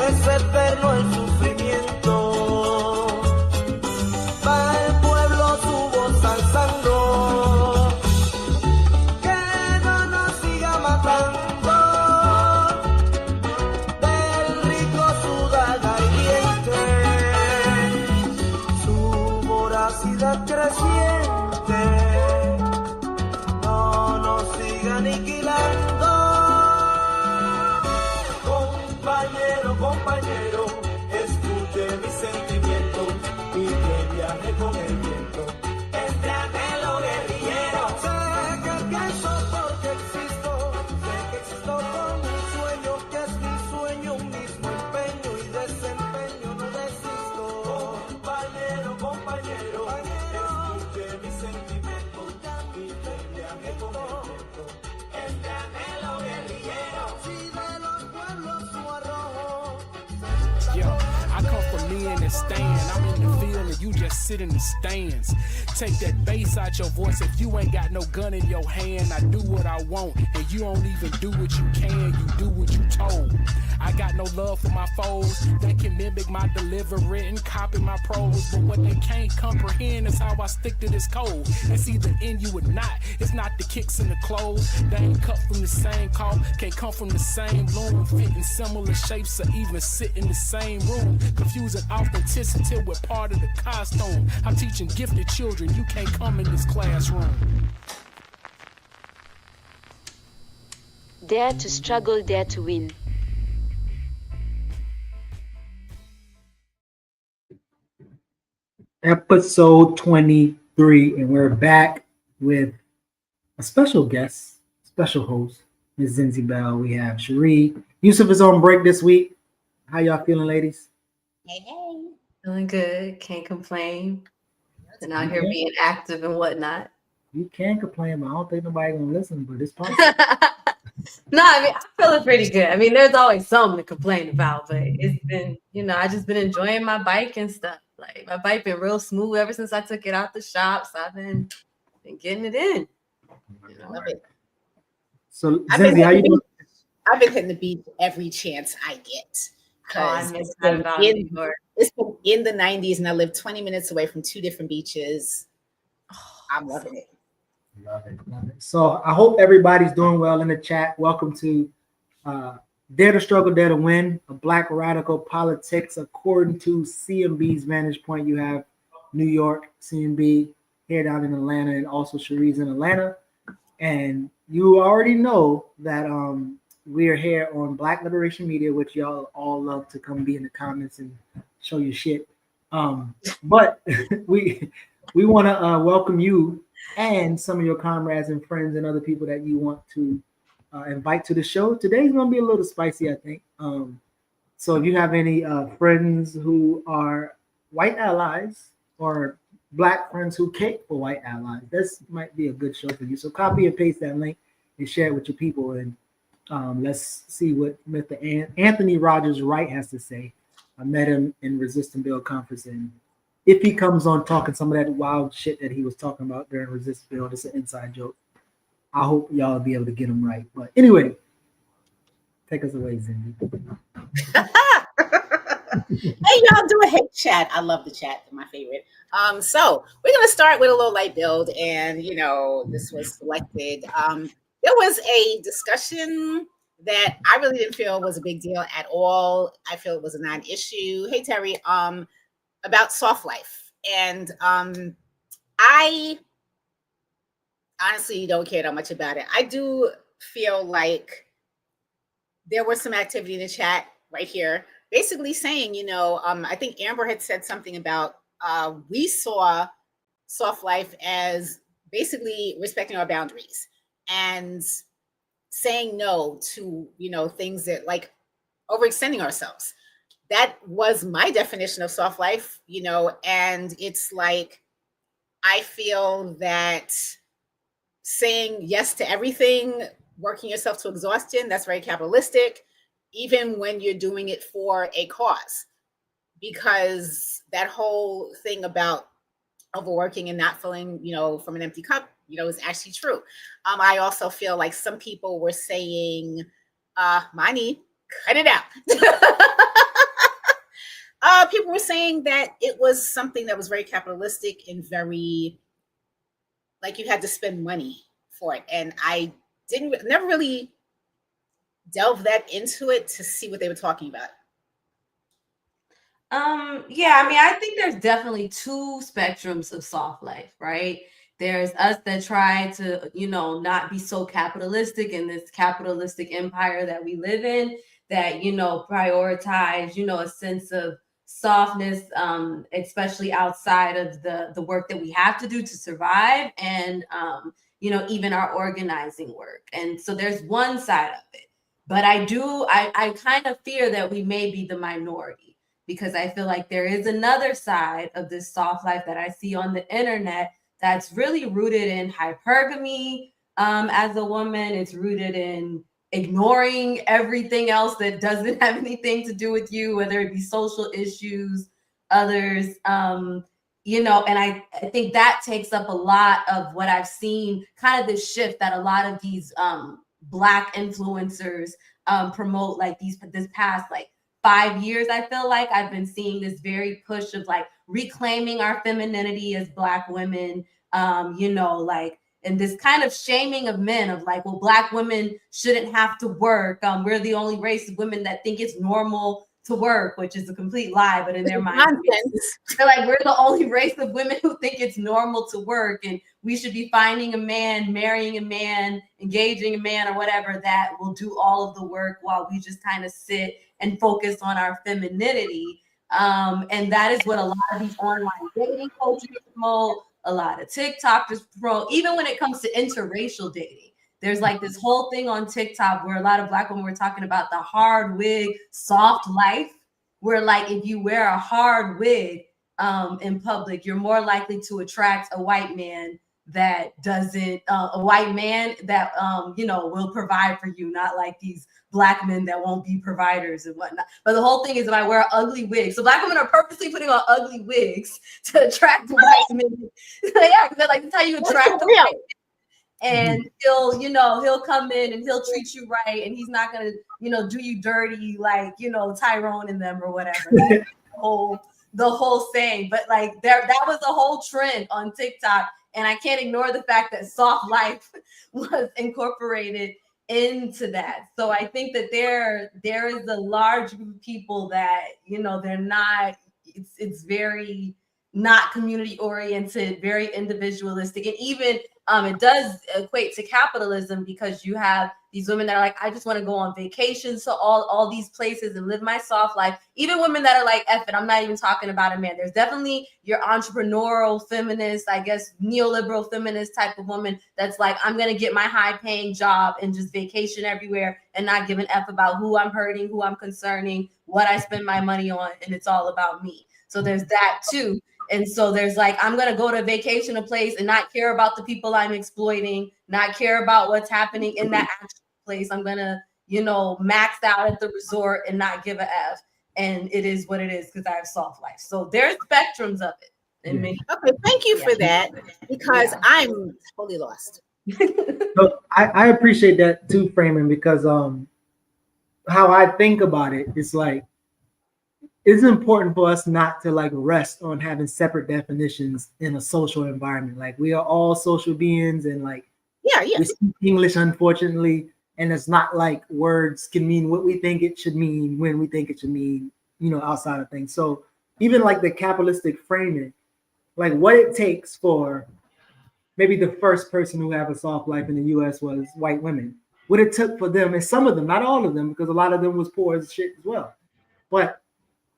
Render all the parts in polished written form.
es eterno el sufrimiento. Va el pueblo su voz alzando, que no nos siga matando. Del rico su daga hiriente, su voracidad creciente, no nos siga aniquilando. Compañero, escuche mis sentimientos y que viaje con el viento. Entre anhelo guerrillero. Sé que pienso porque existo, sé que existo con un sueño, que es mi sueño, un mismo empeño y desempeño, no desisto. Compañero, escuche mis sentimientos y que viaje con el viento. Entre anhelo guerrillero. Si de los pueblos su arrojo. Yo, I come from me in the stand. I'm in the field and you just sit in the stands. Take that bass out your voice. If you ain't got no gun in your hand, I do what I want. And you don't even do what you can, you do what you told. I got no love for my foes that can mimic my delivery and copy my prose. But what they can't comprehend is how I stick to this code. It's either in you or not. It's not the kicks and the clothes. They ain't cut from the same cloth, can't come from the same loom. Fit in similar shapes or even sit in the same room. Confusing authenticity with part of the costume. I'm teaching gifted children, you can't come in this classroom. Dare to struggle, dare to win. Episode 23, and we're back with a special guest, special host, Ms. Zinzi Bell. We have Cherie. Yusef is on break this week. How y'all feeling, ladies? Hey. Feeling good. Can't complain. And out here being active and whatnot. You can complain, but I don't think nobody gonna listen, but it's possible. No, I mean, I'm feeling pretty good. I mean, there's always something to complain about, but it's been, I just been enjoying my bike and stuff. Like, my bike been real smooth ever since I took it out the shop. So I've been getting it in. Love it. So, Zinzi, how you doing? I've been hitting the beach every chance I get. I miss that about New York. It's been in the 90s, and I live 20 minutes away from 2 different beaches. I'm loving it. Love it. So I hope everybody's doing well in the chat. Welcome to Dare to Struggle, Dare to Win, a Black radical politics according to CMB's vantage point. You have New York, CMB, here down in Atlanta, and also Cherie's in Atlanta. And you already know that we are here on Black Liberation Media, which y'all all love to come be in the comments and show your shit. But we want to welcome you and some of your comrades and friends and other people that you want to invite to the show. Today's going to be a little spicy, I think. So if you have any friends who are white allies or Black friends who cape for white allies, this might be a good show for you. So copy and paste that link and share it with your people. And let's see what Mr. Anthony Rodgers-Wright has to say. I met him in Resist and Build conference, and if he comes on talking some of that wild shit that he was talking about during Resist and Build, it's an inside joke. I hope y'all will be able to get him right. But anyway, take us away, Zinzi. Hey, y'all, do a hate chat. I love the chat. They're my favorite. So we're going to start with a little light build, and, this was selected. There was a discussion that I really didn't feel was a big deal at all. I feel it was a non-issue. Hey, Terry, about soft life. And I honestly don't care that much about it. I do feel like there was some activity in the chat right here, basically saying, I think Amber had said something about we saw soft life as basically respecting our boundaries and saying no to, things that like overextending ourselves. That was my definition of soft life, and it's like, I feel that saying yes to everything, working yourself to exhaustion, that's very capitalistic, even when you're doing it for a cause, because that whole thing about overworking and not filling, from an empty cup, is actually true. I also feel like some people were saying, Mani, cut it out. people were saying that it was something that was very capitalistic and very, like, you had to spend money for it. And I never really delve that into it to see what they were talking about. Yeah, I mean, I think there's definitely two spectrums of soft life, right? There's us that try to, not be so capitalistic in this capitalistic empire that we live in, that, prioritize, a sense of softness, especially outside of the work that we have to do to survive, and even our organizing work. And so there's one side of it. But I kind of fear that we may be the minority, because I feel like there is another side of this soft life that I see on the internet that's really rooted in hypergamy. As a woman, it's rooted in ignoring everything else that doesn't have anything to do with you, whether it be social issues, others, and I think that takes up a lot of what I've seen, kind of this shift that a lot of these Black influencers promote, like this past, like, 5 years. I feel like I've been seeing this very push of, like, reclaiming our femininity as Black women, and this kind of shaming of men of, like, well, Black women shouldn't have to work. We're the only race of women that think it's normal to work, which is a complete lie, but in their mind, they're like, we're the only race of women who think it's normal to work, and we should be finding a man, marrying a man, engaging a man, or whatever, that will do all of the work while we just kind of sit and focus on our femininity. And that is what a lot of these online dating coaches promote, a lot of TikTokers promote, even when it comes to interracial dating. There's, like, this whole thing on TikTok where a lot of Black women were talking about the hard wig, soft life, where, like, if you wear a hard wig in public, you're more likely to attract a white man that doesn't, a white man that, will provide for you, not like these Black men that won't be providers and whatnot. But the whole thing is, if I wear an ugly wig, so Black women are purposely putting on ugly wigs to attract white men. Yeah, because like, that's how you attract the white. And he'll come in and he'll treat you right, and he's not gonna, do you dirty like, Tyrone and them or whatever. That's the whole saying. But, like, that was a whole trend on TikTok, and I can't ignore the fact that soft life was incorporated into that. So I think that there is a large group of people that, they're not, it's very not community oriented, very individualistic, and even it does equate to capitalism, because you have these women that are like, I just want to go on vacations to all these places and live my soft life. Even women that are like, F it, I'm not even talking about a man. There's definitely your entrepreneurial feminist, I guess, neoliberal feminist type of woman that's like, I'm going to get my high paying job and just vacation everywhere and not give an F about who I'm hurting, who I'm concerning, what I spend my money on, and it's all about me. So there's that too. And so there's, like, I'm going to go to vacation a place and not care about the people I'm exploiting, not care about what's happening in that actual place. I'm going to, max out at the resort and not give a F. And it is what it is, because I have soft life. So there's spectrums of it. Okay, thank you for that, because I'm totally lost. So I appreciate that too, Framing, because how I think about it is, like, it's important for us not to, like, rest on having separate definitions in a social environment. Like, we are all social beings, and, like, we speak English, unfortunately, and it's not like words can mean what we think it should mean when we think it should mean, outside of things. So even, like, the capitalistic framing, like, what it takes for maybe the first person who have a soft life in the US was white women. What it took for them, and some of them, not all of them, because a lot of them was poor as shit as well. But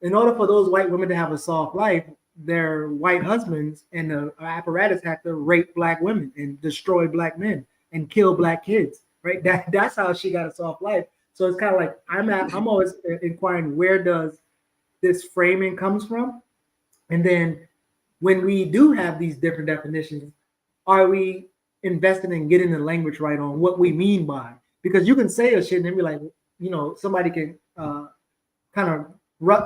in order for those white women to have a soft life, their white husbands and the apparatus had to rape Black women and destroy Black men and kill Black kids, right? That's how she got a soft life. So it's kind of like, I'm always inquiring, where does this framing comes from? And then when we do have these different definitions, are we invested in getting the language right on what we mean by? Because you can say a shit and then be like, somebody can kind of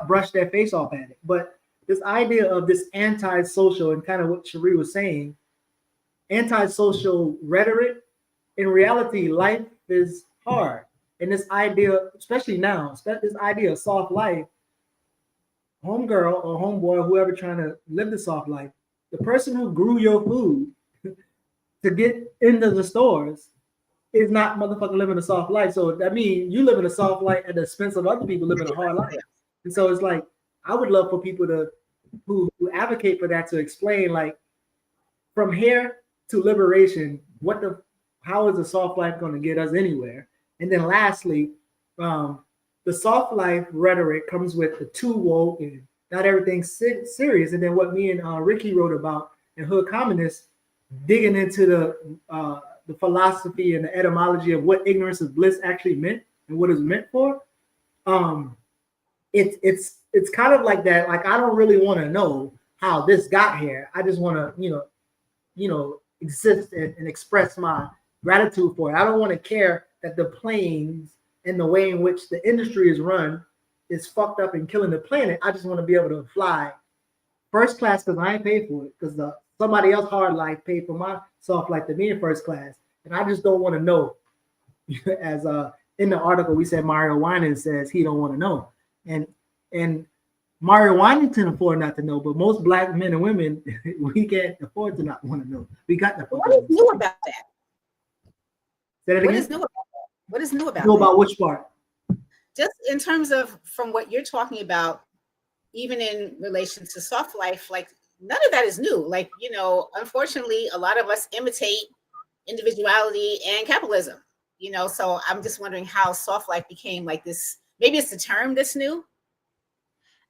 brush their face off at it. But this idea of this antisocial, and kind of what Cherie was saying, antisocial rhetoric, in reality, life is hard. And this idea, especially now, this idea of soft life, homegirl or homeboy, whoever trying to live the soft life, the person who grew your food to get into the stores is not motherfucking living a soft life. So that means you living a soft life at the expense of other people living a hard life. And so it's like, I would love for people to who advocate for that to explain, like, from here to liberation, how is a soft life going to get us anywhere? And then lastly, the soft life rhetoric comes with the too woke and not everything's serious. And then what me and Ricky wrote about in Hood Communists, digging into the philosophy and the etymology of what ignorance of bliss actually meant and what it's meant for. It's kind of like that. Like, I don't really want to know how this got here. I just want to, exist and express my gratitude for it. I don't want to care that the planes and the way in which the industry is run is fucked up and killing the planet. I just want to be able to fly first class because I ain't paid for it, because somebody else hard life paid for my soft life to be in first class. And I just don't want to know. As in the article, we said Mario Winans says he don't want to know. And Mario Winans can afford not to know, but most black men and women, we can't afford to not want to know. We got to. What is new about that? Say that again? What is new about that? What is new about Know that? about which part? Just in terms of from what you're talking about, even in relation to soft life, like, none of that is new. Like, unfortunately, a lot of us imitate individuality and capitalism, so I'm just wondering how soft life became like this. Maybe it's the term that's new.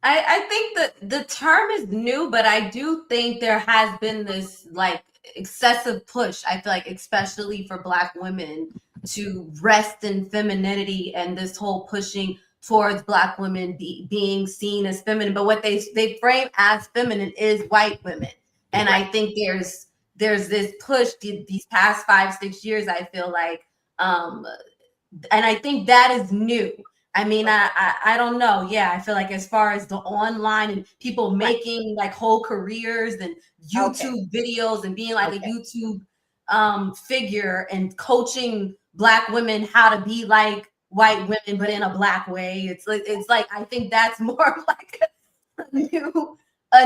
I think that the term is new, but I do think there has been this like excessive push, I feel like, especially for Black women, to rest in femininity, and this whole pushing towards Black women being seen as feminine. But what they frame as feminine is white women. And I think there's this push these past 5-6 years, I feel like, and I think that is new. I mean, I don't know. Yeah, I feel like as far as the online and people making like whole careers and YouTube videos and being like a YouTube figure and coaching Black women how to be like white women, but in a Black way. It's like I think that's more of like a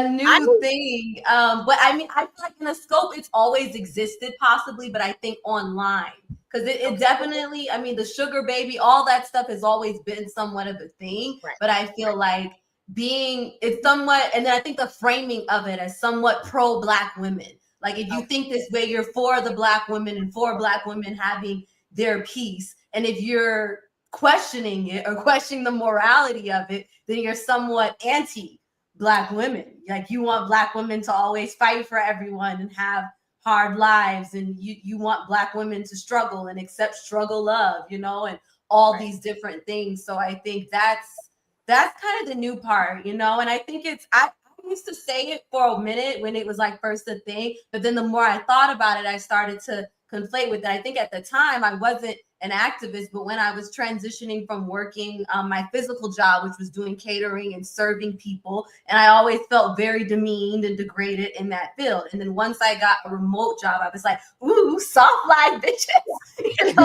new thing. But I mean, I feel like in a scope, it's always existed possibly, but I think online. Because it definitely, I mean, the sugar baby, all that stuff has always been somewhat of a thing. Right. But I feel like it's somewhat, and then I think the framing of it as somewhat pro-Black women. Like, if you think this way, you're for the Black women and for Black women having their piece. And if you're questioning it or questioning the morality of it, then you're somewhat anti-Black women. Like, you want Black women to always fight for everyone and have hard lives, and you want Black women to struggle and accept struggle love, and all these different things. So I think that's kind of the new part, and I think I used to say it for a minute when it was like first a thing, but then the more I thought about it, I started to conflate with it. I think at the time I wasn't an activist, but when I was transitioning from working my physical job, which was doing catering and serving people, and I always felt very demeaned and degraded in that field. And then once I got a remote job, I was like, ooh, soft life, bitches. Like,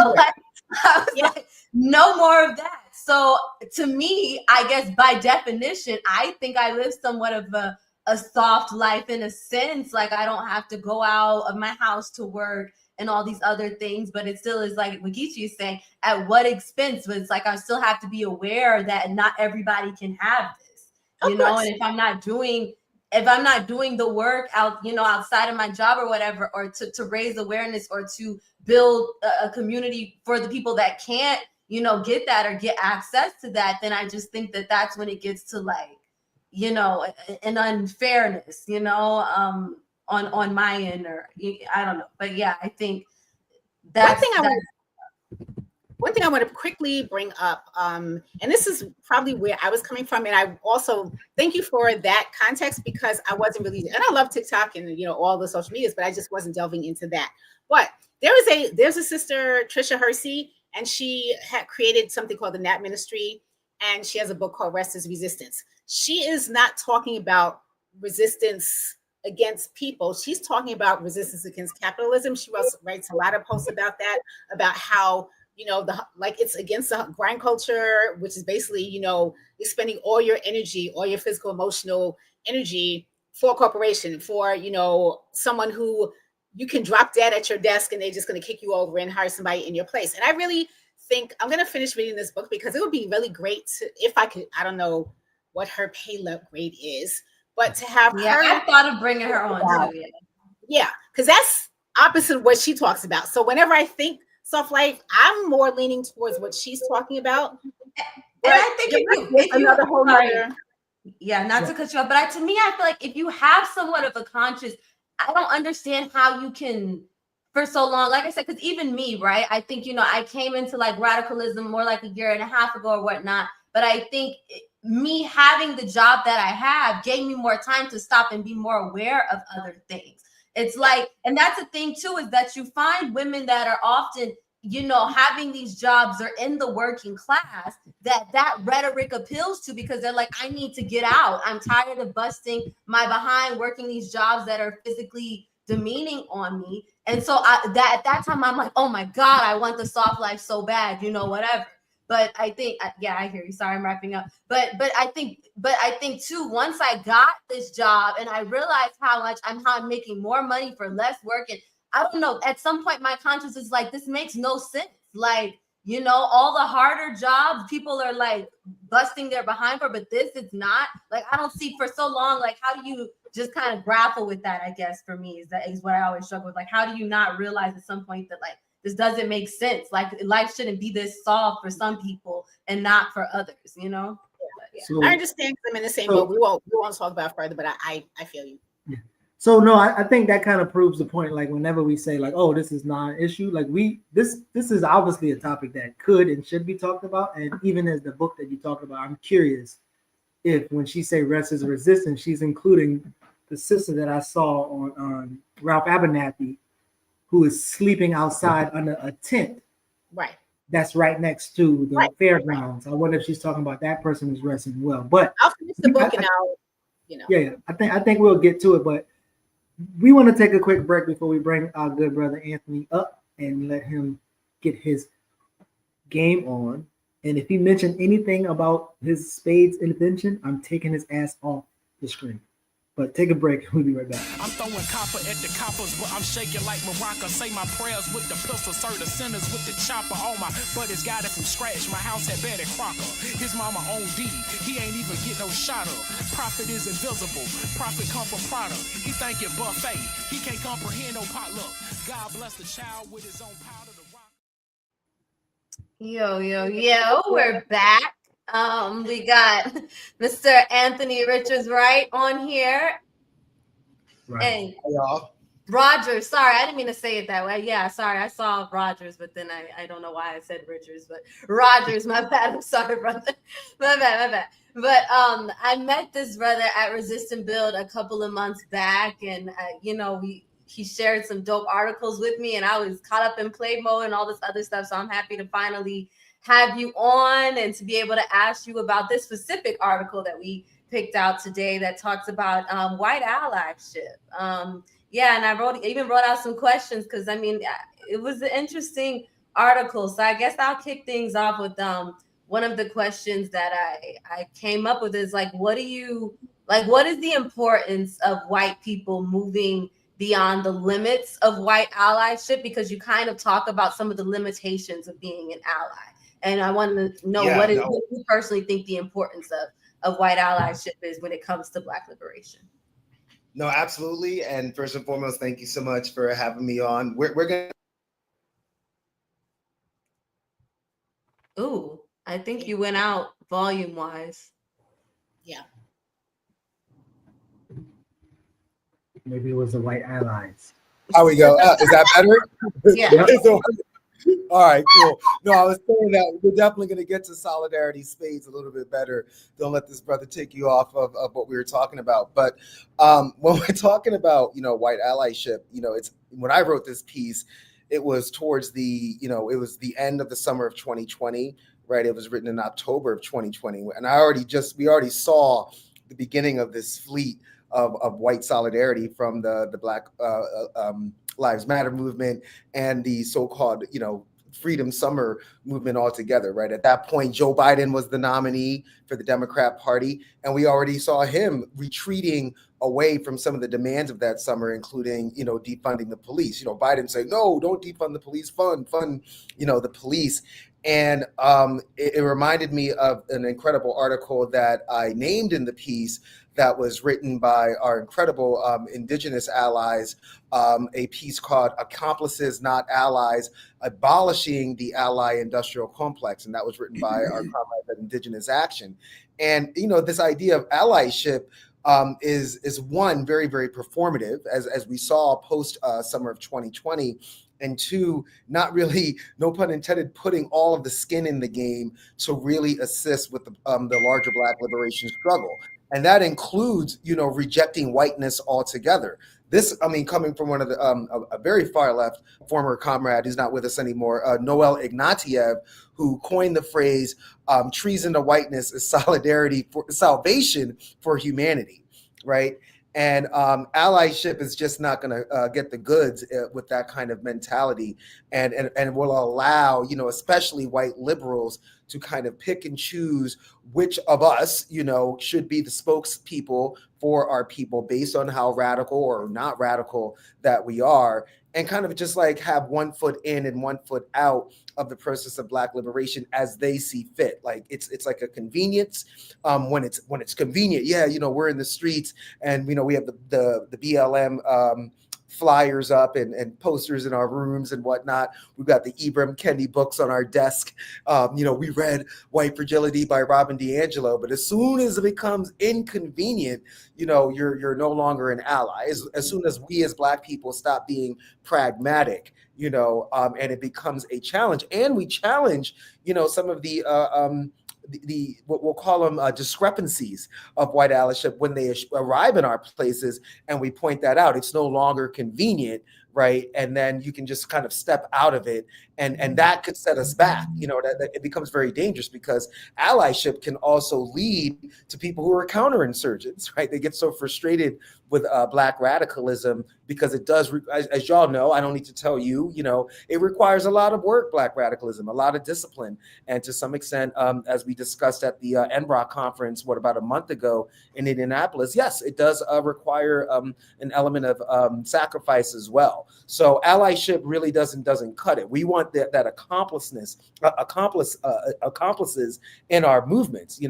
I was like, no more of that. So to me, I guess by definition, I think I live somewhat of a soft life in a sense. Like, I don't have to go out of my house to work and all these other things, but it still is like what Geechee is saying, at what expense? But it's like, I still have to be aware that not everybody can have this, and if I'm not doing the work out, outside of my job or whatever, or to raise awareness or to build a community for the people that can't, get that or get access to that, then I just think that that's when it gets to like, an unfairness, on my end, or I don't know. But yeah, I think that's one thing I want to quickly bring up, and this is probably where I was coming from, and I also thank you for that context, because I wasn't really, and I love TikTok and all the social medias, but I just wasn't delving into that. But there's a sister, Trisha Hersey, and she had created something called the Nat Ministry, and she has a book called Rest is Resistance. She is not talking about resistance against people. She's talking about resistance against capitalism. She writes a lot of posts about that, about how, you know, it's against the grind culture, which is basically, you know, you're spending all your energy, all your physical, emotional energy for a corporation, for, you know, someone who you can drop dead at your desk and they're just going to kick you over and hire somebody in your place. And I really think I'm going to finish reading this book because it would be really great to, if I could, I don't know what her pay level grade is, but to have her. I thought of bringing her on too. Yeah, because that's opposite of what she talks about. So whenever I think soft life, I'm more leaning towards what she's talking about. And I think if another whole other. Yeah, not to cut you off, but to me, I feel like if you have somewhat of a conscience, I don't understand how you can, for so long, like I said, because even me, right? I think, you know, I came into like radicalism more like a year and a half ago or whatnot, but I think me having the job that I have gave me more time to stop and be more aware of other things. It's like, and that's the thing too, is that you find women that are often, you know, having these jobs or in the working class that rhetoric appeals to, because they're like, I need to get out. I'm tired of busting my behind working these jobs that are physically demeaning on me. And so at that time, I'm like, oh my God, I want the soft life so bad, you know, whatever. But I think, yeah, I hear you. Sorry, I'm wrapping up. But I think too, once I got this job and I realized how I'm making more money for less work, and I don't know, at some point my conscience is like, this makes no sense. Like, you know, all the harder jobs, people are like busting their behind for, but this is not. Like, I don't see for so long, like, how do you just kind of grapple with that? I guess for me is what I always struggle with. Like, how do you not realize at some point that like, this doesn't make sense? Like, life shouldn't be this soft for some people and not for others, you know? Yeah. So, I understand I'm in the same boat. We won't talk about it further, but I feel you. Yeah. So no, I think that kind of proves the point. Like whenever we say like, oh, this is not an issue, like this is obviously a topic that could and should be talked about. And even as the book that you talked about, I'm curious if when she say rest is resistance, she's including the sister that I saw on Ralph Abernathy, who is sleeping outside under a tent. Right. That's right next to the fairgrounds. I wonder if she's talking about that person who's resting well. But I'll finish the book and I'll, you know. Yeah, I think we'll get to it, but we want to take a quick break before we bring our good brother Anthony up and let him get his game on. And if he mentioned anything about his spades intervention, I'm taking his ass off the screen. But take a break. We'll be right back. I'm throwing copper at the coppers, but I'm shaking like Morocco. Say my prayers with the pistol, serve the sinners with the chopper. All my buddies got it from scratch. My house had Betty Crocker. His mama owned D. He ain't even get no shot up. Profit is invisible. Profit come from product. He think it buffet. He can't comprehend no potluck. God bless the child with his own powder to rock. Yo, we're back. We got Mr. Anthony Rodgers-Wright on here. Right. And hey, y'all. Rodgers, sorry, I didn't mean to say it that way. Yeah, sorry, I saw Rodgers, but then I don't know why I said Richards, but Rodgers, my bad. I'm sorry, brother. My bad. But I met this brother at Resist and Build a couple of months back, and you know, he shared some dope articles with me, and I was caught up in play mode and all this other stuff. So I'm happy to finally have you on and to be able to ask you about this specific article that we picked out today that talks about white allyship. Yeah, and I even wrote out some questions because I mean it was an interesting article. So I guess I'll kick things off with one of the questions that I came up with is like, what is the importance of white people moving beyond the limits of white allyship? Because you kind of talk about some of the limitations of being an ally. And I want to know what you personally think the importance of white allyship is when it comes to Black liberation. No, absolutely. And first and foremost, thank you so much for having me on. We're going to. Ooh, I think you went out volume wise. Yeah. Maybe it was the white allies. There we go. Is that better? Yeah. All right, cool. No, I was saying that we're definitely going to get to solidarity spades a little bit better. Don't let this brother take you off of what we were talking about. But when we're talking about, white allyship, it's when I wrote this piece, it was towards it was the end of the summer of 2020, right? It was written in October of 2020. And we already saw the beginning of this fleet of white solidarity from the Black Lives Matter movement and the so-called, Freedom Summer movement altogether, right? At that point, Joe Biden was the nominee for the Democrat Party, and we already saw him retreating away from some of the demands of that summer, including, defunding the police. Biden saying, no, don't defund the police, fund, the police. And it reminded me of an incredible article that I named in the piece that was written by our incredible indigenous allies, a piece called Accomplices, Not Allies, Abolishing the Ally Industrial Complex. And that was written by our comrades at Indigenous Action. And, this idea of allyship is one, very, very performative, as we saw post summer of 2020. And two, not really, no pun intended, putting all of the skin in the game to really assist with the larger Black liberation struggle. And that includes, rejecting whiteness altogether. This, coming from one of the a very far left former comrade who's not with us anymore, Noel Ignatieff, who coined the phrase treason to whiteness is solidarity for salvation for humanity, right? And allyship is just not going to get the goods with that kind of mentality, and will allow, especially white liberals, to kind of pick and choose which of us, should be the spokespeople for our people based on how radical or not radical that we are, and kind of just like have one foot in and one foot out of the process of Black liberation as they see fit. Like it's like a convenience. When it's convenient, we're in the streets and we have the BLM flyers up and posters in our rooms and whatnot. We've got the Ibram Kendi books on our desk. We read White Fragility by Robin DiAngelo, but as soon as it becomes inconvenient, you're no longer an ally. As soon as we as Black people stop being pragmatic, and it becomes a challenge, and we challenge, some of the what we'll call them discrepancies of white allyship when they arrive in our places, and we point that out. It's no longer convenient, right? And then you can just kind of step out of it, and that could set us back. That it becomes very dangerous, because allyship can also lead to people who are counterinsurgents, right? They get so frustrated with Black radicalism because it does, as y'all know, I don't need to tell you, it requires a lot of work, Black radicalism, a lot of discipline. And to some extent, as we discussed at the NBROC conference, about a month ago in Indianapolis, yes, it does require an element of sacrifice as well. So allyship really doesn't cut it. We want that accomplices in our movements,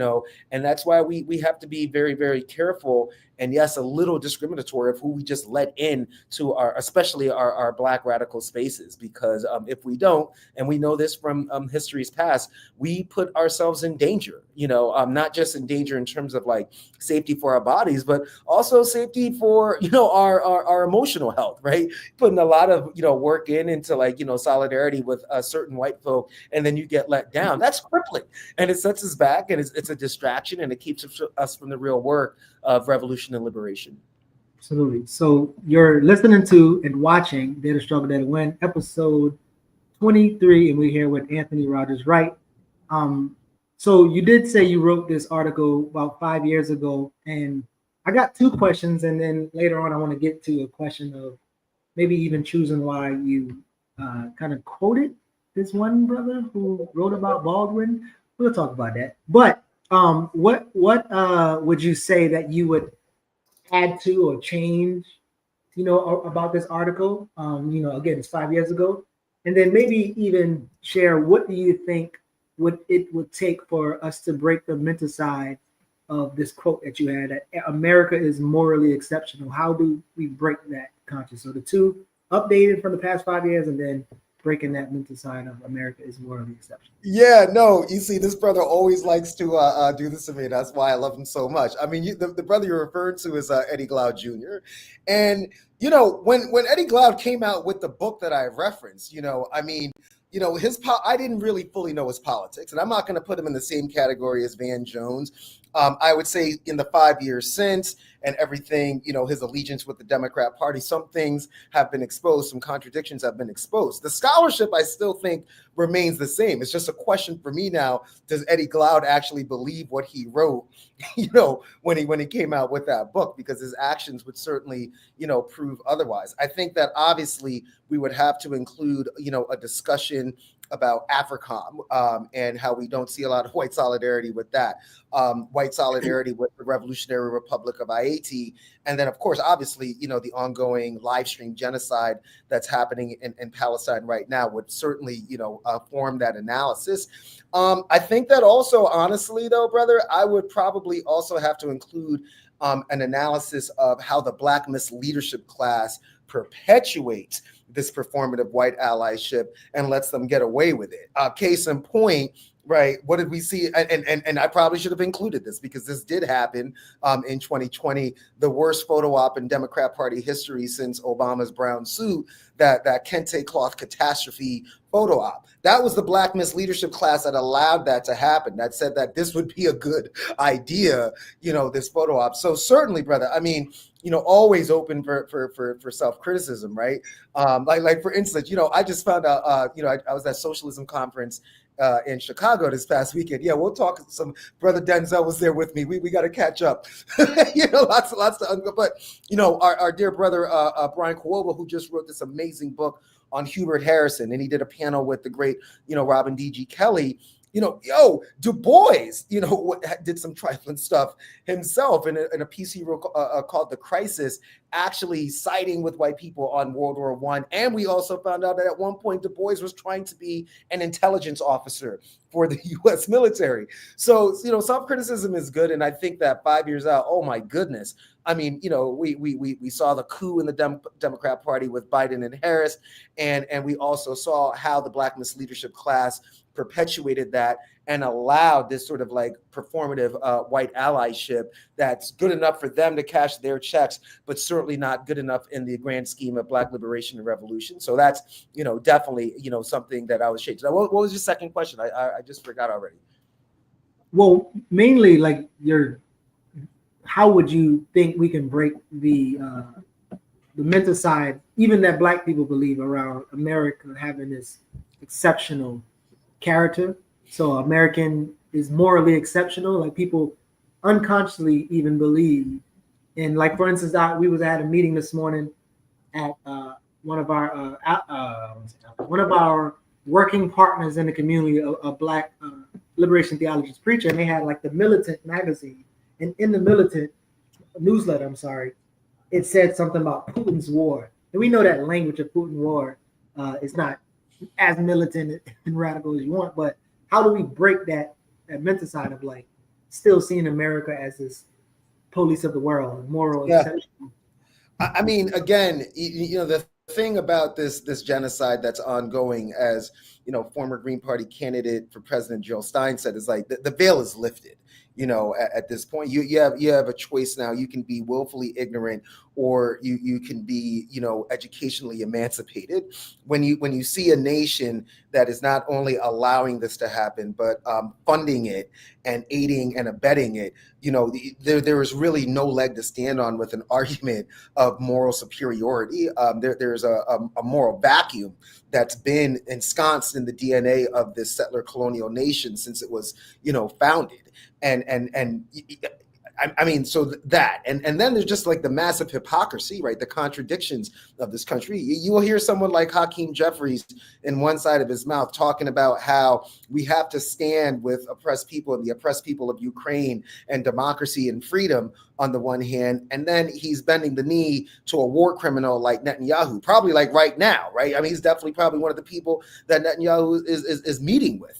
and that's why we have to be very, very careful, and yes, a little discriminatory of who we just let in to especially our Black radical spaces, because if we don't, and we know this from history's past, we put ourselves in danger, not just in danger in terms of like safety for our bodies, but also safety for, our emotional health, right? Putting a lot of, work into like, solidarity with certain white folk, and then you get let down. That's crippling, and it sets us back, and it's a distraction, and it keeps us from the real work of revolution and liberation. Absolutely. So you're listening to and watching Dare to Struggle, Dare to Win, episode 23, and we're here with Anthony Rodgers-Wright. So you did say you wrote this article about 5 years ago, and I got two questions, and then later on I want to get to a question of maybe even choosing why you kind of quoted this one brother who wrote about Baldwin. We'll talk about that. But what would you say that you would add to or change, about this article? Again, it's 5 years ago. And then maybe even share, what do you think it would take for us to break the mental side of this quote that you had, that America is morally exceptional? How do we break that conscience? So the two, updated from the past 5 years, and then breaking that mental side of America is morally exceptional. Yeah, no, you see, this brother always likes to do this to me. That's why I love him so much. I mean, the brother you're referring to is Eddie Glaude Jr. And, when Eddie Glaude came out with the book that I referenced, I didn't really fully know his politics, and I'm not going to put him in the same category as Van Jones. I would say in the 5 years since and everything, his allegiance with the Democrat Party, some things have been exposed, some contradictions have been exposed. The scholarship, I still think, remains the same. It's just a question for me now: does Eddie Glaude actually believe what he wrote, when he came out with that book? Because his actions would certainly, prove otherwise. I think that obviously we would have to include, a discussion about AFRICOM and how we don't see a lot of white solidarity with that, white solidarity with the Revolutionary Republic of Haiti, and then, of course, obviously, the ongoing live stream genocide that's happening in Palestine right now would certainly, form that analysis. I think that also, honestly, though, brother, I would probably also have to include an analysis of how the Black misleadership class perpetuates this performative white allyship and lets them get away with it. Case in point, right? What did we see? And I probably should have included this because this did happen in 2020, the worst photo op in Democrat Party history since Obama's brown suit, that kente cloth catastrophe photo op. That was the Black misleadership class that allowed that to happen, that said that this would be a good idea, this photo op. So certainly, brother, I mean, always open for self-criticism, right? Like for instance, I just found out, I was at Socialism Conference in Chicago this past weekend. Yeah, we'll talk. Some brother Denzel was there with me. We got to catch up. Lots to, but our dear brother Brian Kwoba, who just wrote this amazing book on Hubert Harrison, and he did a panel with the great Robin D.G. Kelly. Du Bois, did some trifling stuff himself in a piece he wrote called The Crisis, actually siding with white people on World War I. And we also found out that at one point Du Bois was trying to be an intelligence officer for the U.S. military. So, self-criticism is good. And I think that 5 years out, oh my goodness, I mean, we saw the coup in the Democrat Party with Biden and Harris, and we also saw how the Black misleadership class perpetuated that and allowed this sort of like performative white allyship that's good enough for them to cash their checks, but certainly not good enough in the grand scheme of Black liberation and revolution. So that's, definitely, something that I was shaking. What was your second question? I just forgot already. Well, mainly like how would you think we can break the mental side, even that Black people believe around America having this exceptional character? So American is morally exceptional, like people unconsciously even believe. And like, for instance, we was at a meeting this morning at one of our working partners in the community, a Black liberation theologist preacher, and they had like the Militant magazine. And in the Militant newsletter, it said something about Putin's war. And we know that language of Putin's war is not as militant and radical as you want, but how do we break that mental side of like still seeing America as this police of the world and moral exception? I mean, again, the thing about this genocide that's ongoing, as former Green Party candidate for President Jill Stein said, is like the veil is lifted. At this point, you have a choice now. You can be willfully ignorant, or you can be, educationally emancipated. When you see a nation that is not only allowing this to happen, but funding it and aiding and abetting it, there is really no leg to stand on with an argument of moral superiority. There's a moral vacuum that's been ensconced in the DNA of this settler colonial nation since it was, founded. And I mean, so that, and then there's just like the massive hypocrisy, right? The contradictions of this country. You will hear someone like Hakeem Jeffries in one side of his mouth talking about how we have to stand with oppressed people and the oppressed people of Ukraine and democracy and freedom on the one hand, and then he's bending the knee to a war criminal like Netanyahu, probably like right now, right? I mean, he's definitely probably one of the people that Netanyahu is meeting with,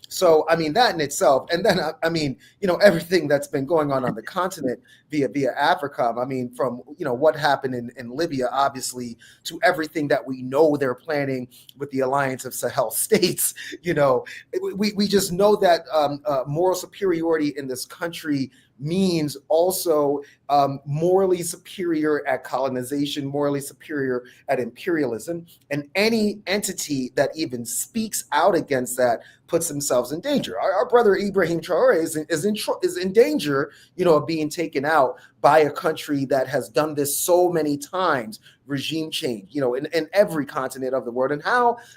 So, I mean, that in itself, and then, I mean, everything that's been going on the continent via Africa. I mean, from, what happened in Libya, obviously, to everything that we know they're planning with the alliance of Sahel states, we just know that moral superiority in this country means also morally superior at colonization, morally superior at imperialism, and any entity that even speaks out against that puts themselves in danger. Our brother Ibrahim Traore is in danger, of being taken out by a country that has done this so many times, regime change, in every continent of the world. And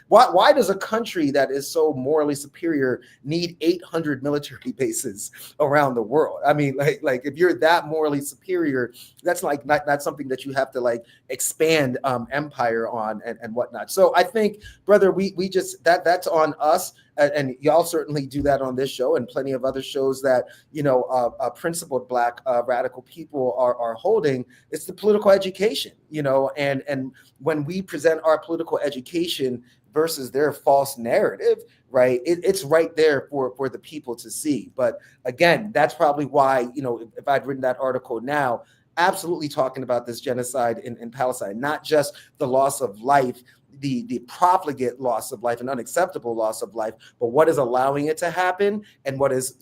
why does a country that is so morally superior need 800 military bases around the world? I mean, like if you're that morally superior, superior, that's like not something that you have to like expand empire on and whatnot. So I think, brother, we just that's on us. And y'all certainly do that on this show and plenty of other shows that, you know, principled Black radical people are holding. It's the political education, you know, and when we present our political education versus their false narrative, right, it's right there for the people to see. But again, that's probably why, you know, if I'd written that article now, absolutely talking about this genocide in Palestine, not just the loss of life, the profligate loss of life and unacceptable loss of life, but what is allowing it to happen and what is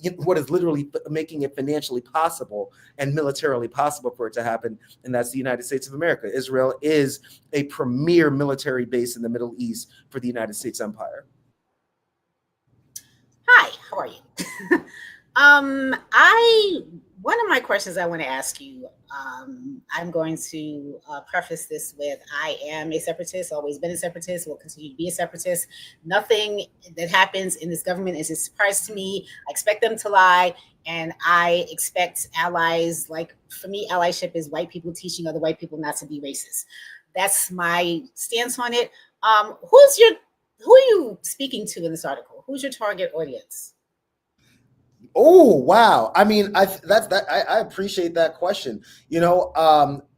literally making it financially possible and militarily possible for it to happen. And that's the United States of America. Israel is a premier military base in the Middle East for the United States empire. Hi, how are you? One of my questions I want to ask you, I'm going to preface this with, I am a separatist, always been a separatist, will continue to be a separatist. Nothing that happens in this government is a surprise to me. I expect them to lie, and I expect allies. Like, for me, allyship is white people teaching other white people not to be racist. That's my stance on it. Who are you speaking to in this article? Who's your target audience? Oh, wow. I mean, I appreciate that question. You know,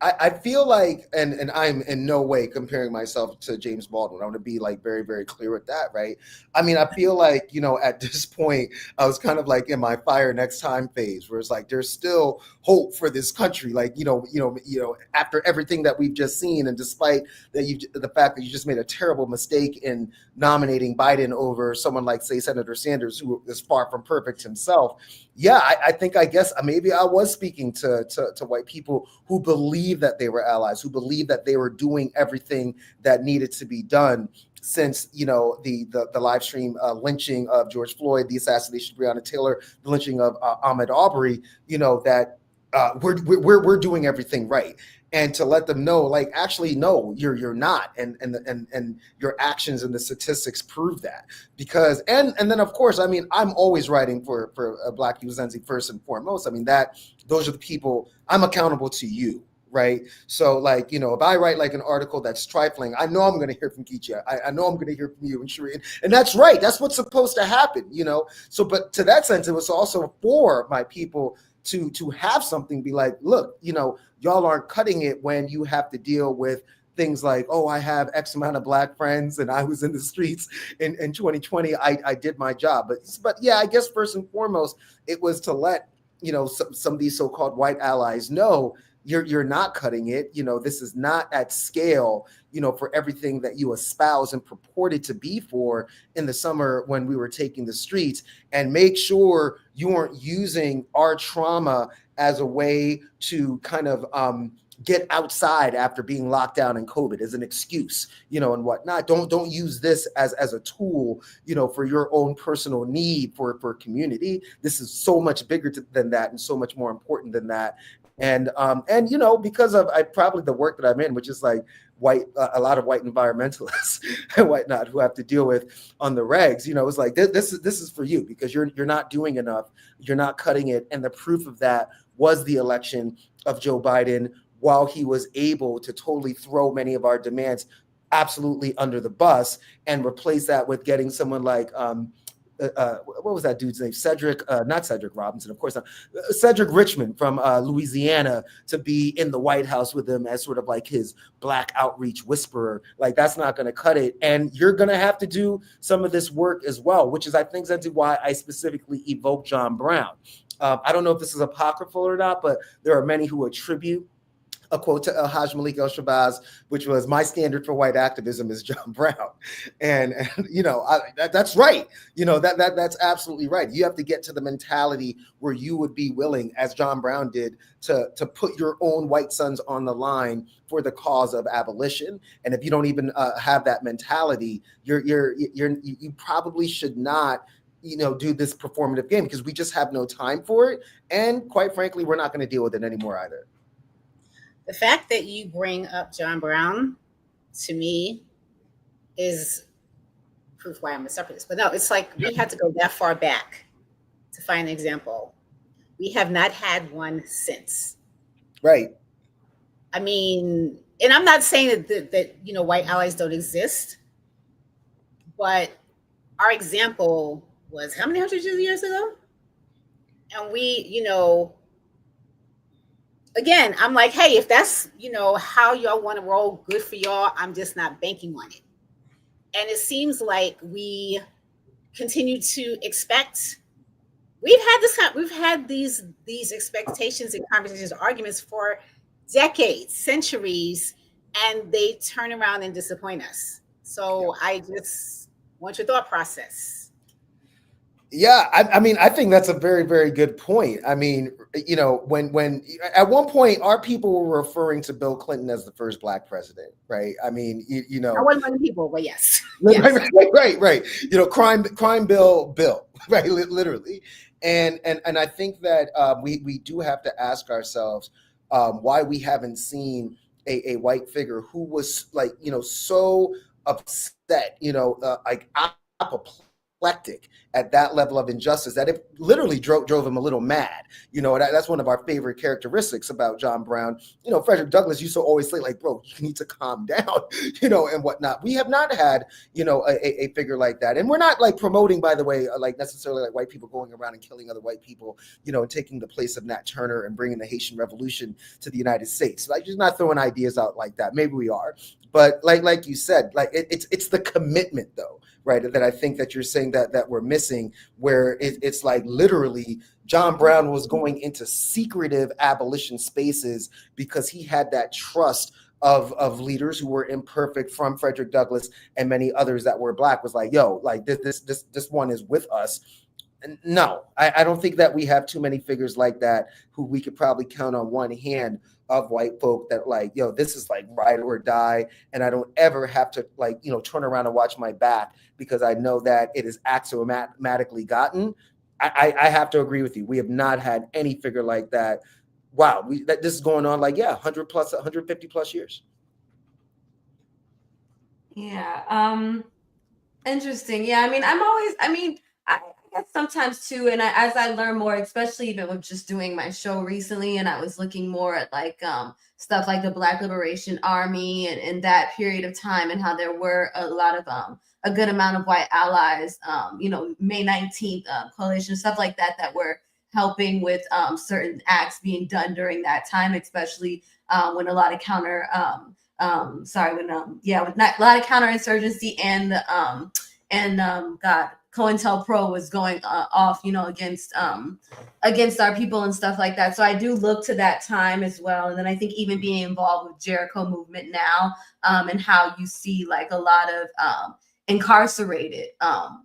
I feel like, and I'm in no way comparing myself to James Baldwin. I want to be like very, very clear with that, right? I mean, I feel like, you know, at this point, I was kind of like in my fire next time phase, where it's like there's still hope for this country. Like, you know, after everything that we've just seen, and despite the fact that you just made a terrible mistake in nominating Biden over someone like, say, Senator Sanders, who is far from perfect himself. Yeah, I think, I guess maybe I was speaking to white people who believe that they were allies, who believe that they were doing everything that needed to be done since, you know, the live stream lynching of George Floyd, the assassination of Breonna Taylor, the lynching of Ahmaud Arbery, you know, that we're doing everything right. And to let them know, like, actually, no, you're not, and your actions and the statistics prove that. Because and then, of course, I mean, I'm always writing for Black Uzenzi first and foremost. I mean, those are the people I'm accountable to. You, right? So, like, you know, if I write like an article that's trifling, I know I'm going to hear from Geechee. I know I'm going to hear from you and Cherie, and that's right. That's what's supposed to happen, you know. So, but to that sense, it was also for my people to have something be like, look, you know, y'all aren't cutting it when you have to deal with things like, oh, I have X amount of Black friends and I was in the streets in 2020. I did my job. But yeah, I guess first and foremost, it was to let, you know, some of these so-called white allies know you're not cutting it. You know, this is not at scale, you know, for everything that you espouse and purported to be for in the summer when we were taking the streets. And make sure you weren't using our trauma as a way to kind of get outside after being locked down in COVID as an excuse, you know, and whatnot. Don't use this as a tool, you know, for your own personal need for community. This is so much bigger than that and so much more important than that. And you know, because of probably the work that I'm in, which is like a lot of white environmentalists and whatnot who have to deal with on the regs, you know, it's like this is for you, because you're not doing enough, you're not cutting it. And the proof of that was the election of Joe Biden, while he was able to totally throw many of our demands absolutely under the bus and replace that with getting someone like what was that dude's name? Not Cedric Robinson, of course not. Cedric Richmond from Louisiana to be in the White House with him as sort of like his Black outreach whisperer. Like, that's not going to cut it. And you're going to have to do some of this work as well, which is, I think, that's why I specifically evoked John Brown. I don't know if this is apocryphal or not, but there are many who attribute a quote to El-Hajj Malik El-Shabazz, which was, my standard for white activism is John Brown. And you know, that's right. You know, that's absolutely right. You have to get to the mentality where you would be willing, as John Brown did, to put your own white sons on the line for the cause of abolition. And if you don't even have that mentality, you probably should not, you know, do this performative game, because we just have no time for it. And quite frankly, we're not going to deal with it anymore either. The fact that you bring up John Brown, to me, is proof why I'm a separatist. But no, it's like we had to go that far back to find an example. We have not had one since. Right. I mean, and I'm not saying that you know, white allies don't exist, but our example was how many hundreds of years ago? And we, you know, again, I'm like, hey, if that's, you know, how y'all want to roll, good for y'all. I'm just not banking on it. And it seems like we continue to expect. We've had these expectations and conversations, arguments for decades, centuries, and they turn around and disappoint us. So I just want your thought process. Yeah, I mean, I think that's a very, very good point. I mean, you know, when at one point our people were referring to Bill Clinton as the first black president, right? I mean, you I know, wasn't one of the people, but yes, right, yes. right. You know, crime bill, right? Literally, and I think that we do have to ask ourselves why we haven't seen a white figure who was like, you know, so upset, you know, like apoplectic at that level of injustice that it literally drove him a little mad. You know, that's one of our favorite characteristics about John Brown. You know, Frederick Douglass used to always say, like, bro, you need to calm down, you know, and whatnot. We have not had, you know, a figure like that. And we're not like promoting, by the way, like necessarily like white people going around and killing other white people, you know, and taking the place of Nat Turner and bringing the Haitian Revolution to the United States. Like, just not throwing ideas out like that. Maybe we are. But like you said, like it's the commitment, though, right, that I think that you're saying that we're missing, where it's like literally John Brown was going into secretive abolition spaces because he had that trust of leaders who were imperfect, from Frederick Douglass and many others that were black, was like, yo, like this one is with us. No, I don't think that we have too many figures like that who we could probably count on one hand of white folk that like, yo, this is like ride or die. And I don't ever have to like, you know, turn around and watch my back because I know that it is axiomatically gotten. I have to agree with you. We have not had any figure like that. Wow. This is going on like, 150 plus years. Yeah. Interesting. Yeah. I guess sometimes too, and as I learn more, especially even with just doing my show recently, and I was looking more at like stuff like the Black Liberation Army and that period of time, and how there were a lot of a good amount of white allies, you know, May 19th coalition, stuff like that were helping with certain acts being done during that time, especially when a lot of a lot of counterinsurgency and COINTELPRO was going off, you know, against our people and stuff like that. So I do look to that time as well. And then I think even being involved with Jericho movement now, and how you see like a lot of incarcerated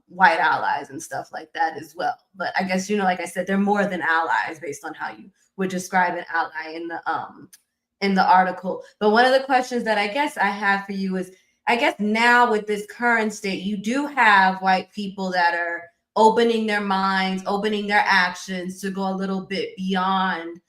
white allies and stuff like that as well. But I guess, you know, like I said, they're more than allies based on how you would describe an ally in the article. But one of the questions that I guess I have for you is, I guess now with this current state, you do have white people that are opening their minds, opening their actions to go a little bit beyond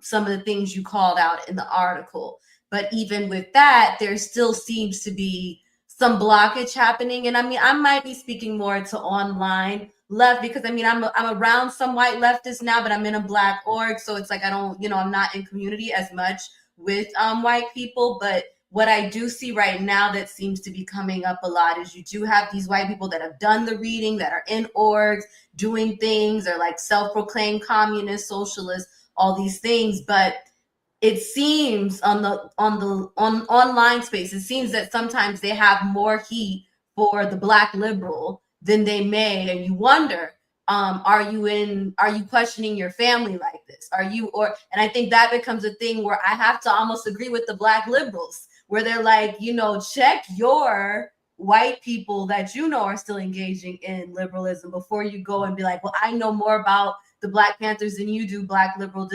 some of the things you called out in the article. But even with that, there still seems to be some blockage happening. And I mean, I might be speaking more to online left, because I mean, I'm around some white leftists now, but I'm in a black org. So it's like, I don't, you know, I'm not in community as much with white people. But what I do see right now that seems to be coming up a lot is you do have these white people that have done the reading, that are in orgs, doing things, or like self-proclaimed communist, socialist, all these things. But it seems on online space, it seems that sometimes they have more heat for the Black liberal than they may, and you wonder, are you questioning your family like this? And I think that becomes a thing where I have to almost agree with the Black liberals, where they're like, you know, check your white people that you know are still engaging in liberalism before you go and be like, well, I know more about the Black Panthers than you do, Black liberal,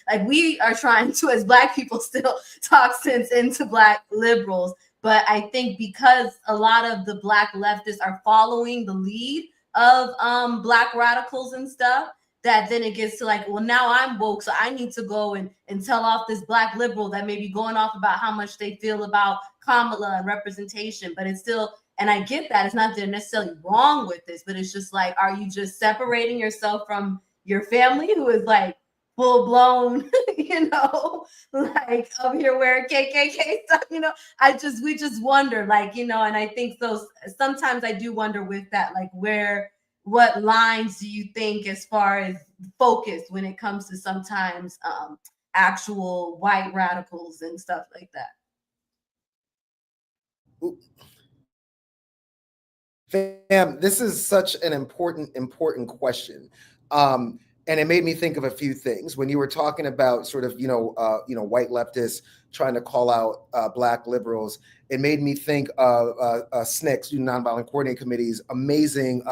Like, we are trying to, as Black people, still talk sense into Black liberals. But I think because a lot of the Black leftists are following the lead of Black radicals and stuff, that then it gets to like, well, now I'm woke, so I need to go and tell off this Black liberal that may be going off about how much they feel about Kamala and representation. But it's still, and I get that, it's not that they're necessarily wrong with this, but it's just like, are you just separating yourself from your family, who is like full blown, like up here wearing KKK stuff, we just wonder, like, and I think those, sometimes I do wonder with that, like, what lines do you think as far as focus when it comes to sometimes actual white radicals and stuff like that? Fam, this is such an important question. And it made me think of a few things when you were talking about sort of, white leftists trying to call out Black liberals. It made me think of SNCC, Student Nonviolent Coordinating Committee's amazing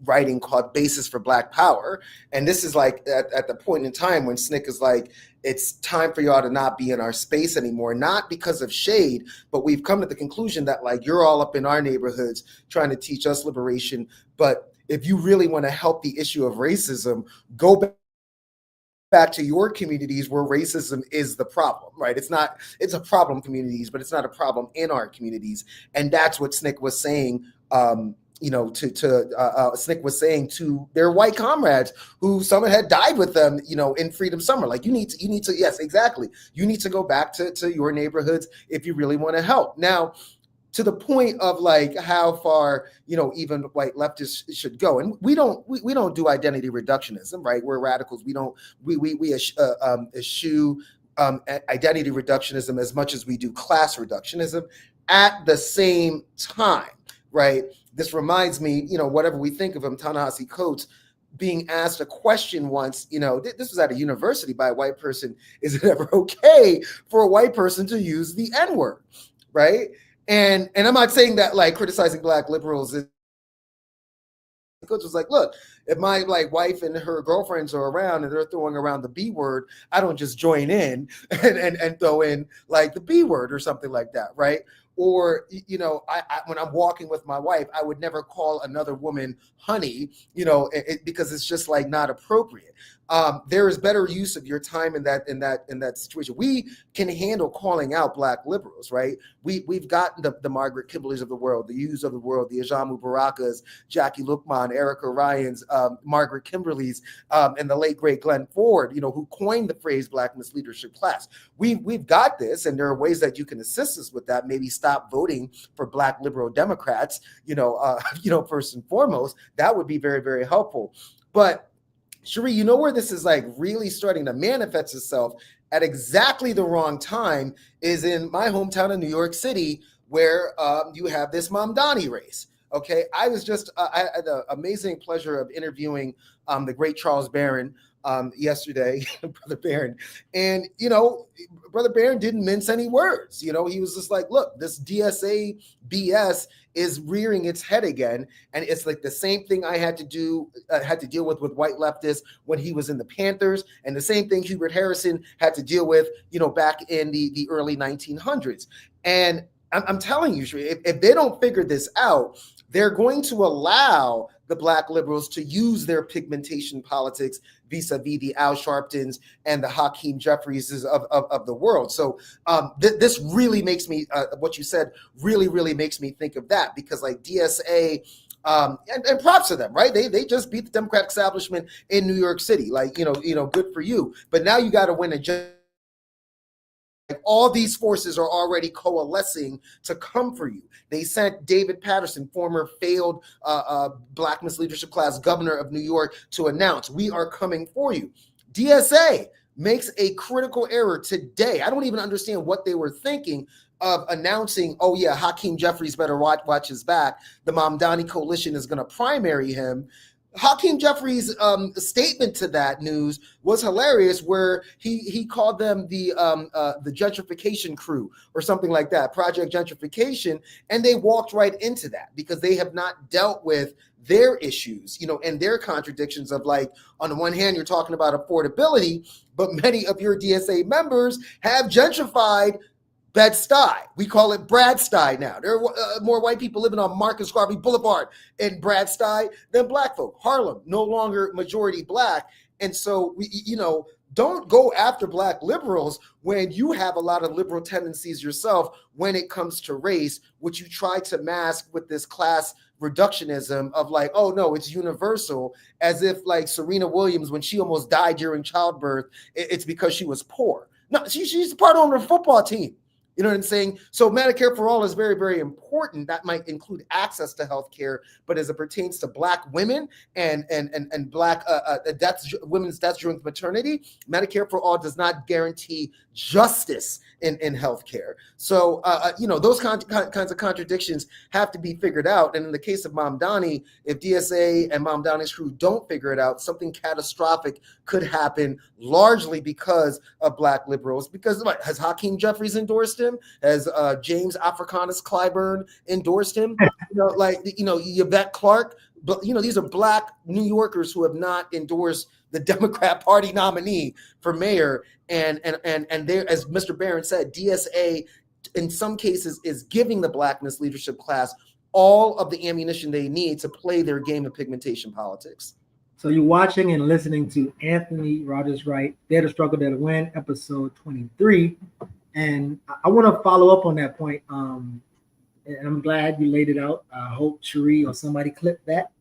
writing called Basis for Black Power. And this is like at the point in time when SNCC is like, it's time for y'all to not be in our space anymore, not because of shade, but we've come to the conclusion that, like, you're all up in our neighborhoods trying to teach us liberation. But if you really want to help the issue of racism, go back to your communities where racism is the problem, right? It's a problem communities, but it's not a problem in our communities. And that's what SNCC was saying, SNCC was saying to their white comrades who some had died with them, in Freedom Summer. Like, you need to, yes, exactly. You need to go back to your neighborhoods if you really want to help. Now, to the point of like how far, even white leftists should go. And we don't do identity reductionism, right? We're radicals. We eschew identity reductionism as much as we do class reductionism. At the same time, right? This reminds me, whatever we think of him, Ta-Nehisi Coates, being asked a question once, this was at a university by a white person: is it ever okay for a white person to use the N-word, right? And I'm not saying that like criticizing Black liberals is. Coach was like, look, if my wife and her girlfriends are around and they're throwing around the B word, I don't just join in and throw in like the B word or something like that, right? Or, I when I'm walking with my wife, I would never call another woman honey, because it's just like not appropriate. There is better use of your time in that situation. We can handle calling out Black liberals, right? We've gotten the Margaret Kimbleys of the world, the Hughes of the world, the Ajamu Barakas, Jackie Lukman, Erica Ryans, Margaret Kimberleys, and the late great Glenn Ford, who coined the phrase Black misleadership class. We've got this, and there are ways that you can assist us with that. Maybe stop voting for Black liberal Democrats, first and foremost. That would be very, very helpful. But Cherie, where this is like really starting to manifest itself at exactly the wrong time is in my hometown of New York City, where you have this Mamdani race. Okay, I had the amazing pleasure of interviewing the great Charles Barron yesterday, Brother Barron, and Brother Barron didn't mince any words. He was just like, look, this DSA BS is rearing its head again, and it's like the same thing I had to deal with white leftists when he was in the Panthers, and the same thing Hubert Harrison had to deal with, back in the early 1900s. And I'm telling you, if they don't figure this out, they're going to allow the Black liberals to use their pigmentation politics vis-a-vis the Al Sharptons and the Hakeem Jeffreyses of the world. So this really makes me, what you said really makes me think of that, because like DSA, and props to them, right? They just beat the Democratic establishment in New York City. Like, good for you. But now you got to win a all these forces are already coalescing to come for you. They sent David Patterson, former failed Black misleadership class governor of New York, to announce, we are coming for you. DSA makes a critical error today. I don't even understand what they were thinking of announcing, oh yeah, Hakeem Jeffries better watch his back. The Mamdani coalition is going to primary him. Hakeem Jeffries' statement to that news was hilarious, where he called them the gentrification crew or something like that, Project Gentrification, and they walked right into that because they have not dealt with their issues, and their contradictions of, like, on the one hand, you're talking about affordability, but many of your DSA members have gentrified Bed-Stuy. We call it Brad-Stuy now. There are more white people living on Marcus Garvey Boulevard in Brad-Stuy than Black folk. Harlem, no longer majority Black. And so, don't go after Black liberals when you have a lot of liberal tendencies yourself when it comes to race, which you try to mask with this class reductionism of like, oh no, it's universal, as if like Serena Williams, when she almost died during childbirth, it's because she was poor. No, she's part owner of a football team. You know what I'm saying? So Medicare for all is very, very important. That might include access to health care, but as it pertains to Black women and Black women's deaths during maternity, Medicare for all does not guarantee justice in health care. So, those kinds of contradictions have to be figured out. And in the case of Mamdani, if DSA and Mamdani's crew don't figure it out, something catastrophic could happen, largely because of Black liberals. Because what, has Hakeem Jeffries endorsed him? Has James Africanus Clyburn endorsed him? Yvette Clarke. But these are Black New Yorkers who have not endorsed the Democrat Party nominee for mayor, and there, as Mr. Barron said, DSA in some cases is giving the Blackness leadership class all of the ammunition they need to play their game of pigmentation politics. So you're watching and listening to Anthony Rodgers-Wright, Dare to Struggle, Dare to Win, episode 23. And I want to follow up on that point. And I'm glad you laid it out. I hope Cherie or somebody clipped that.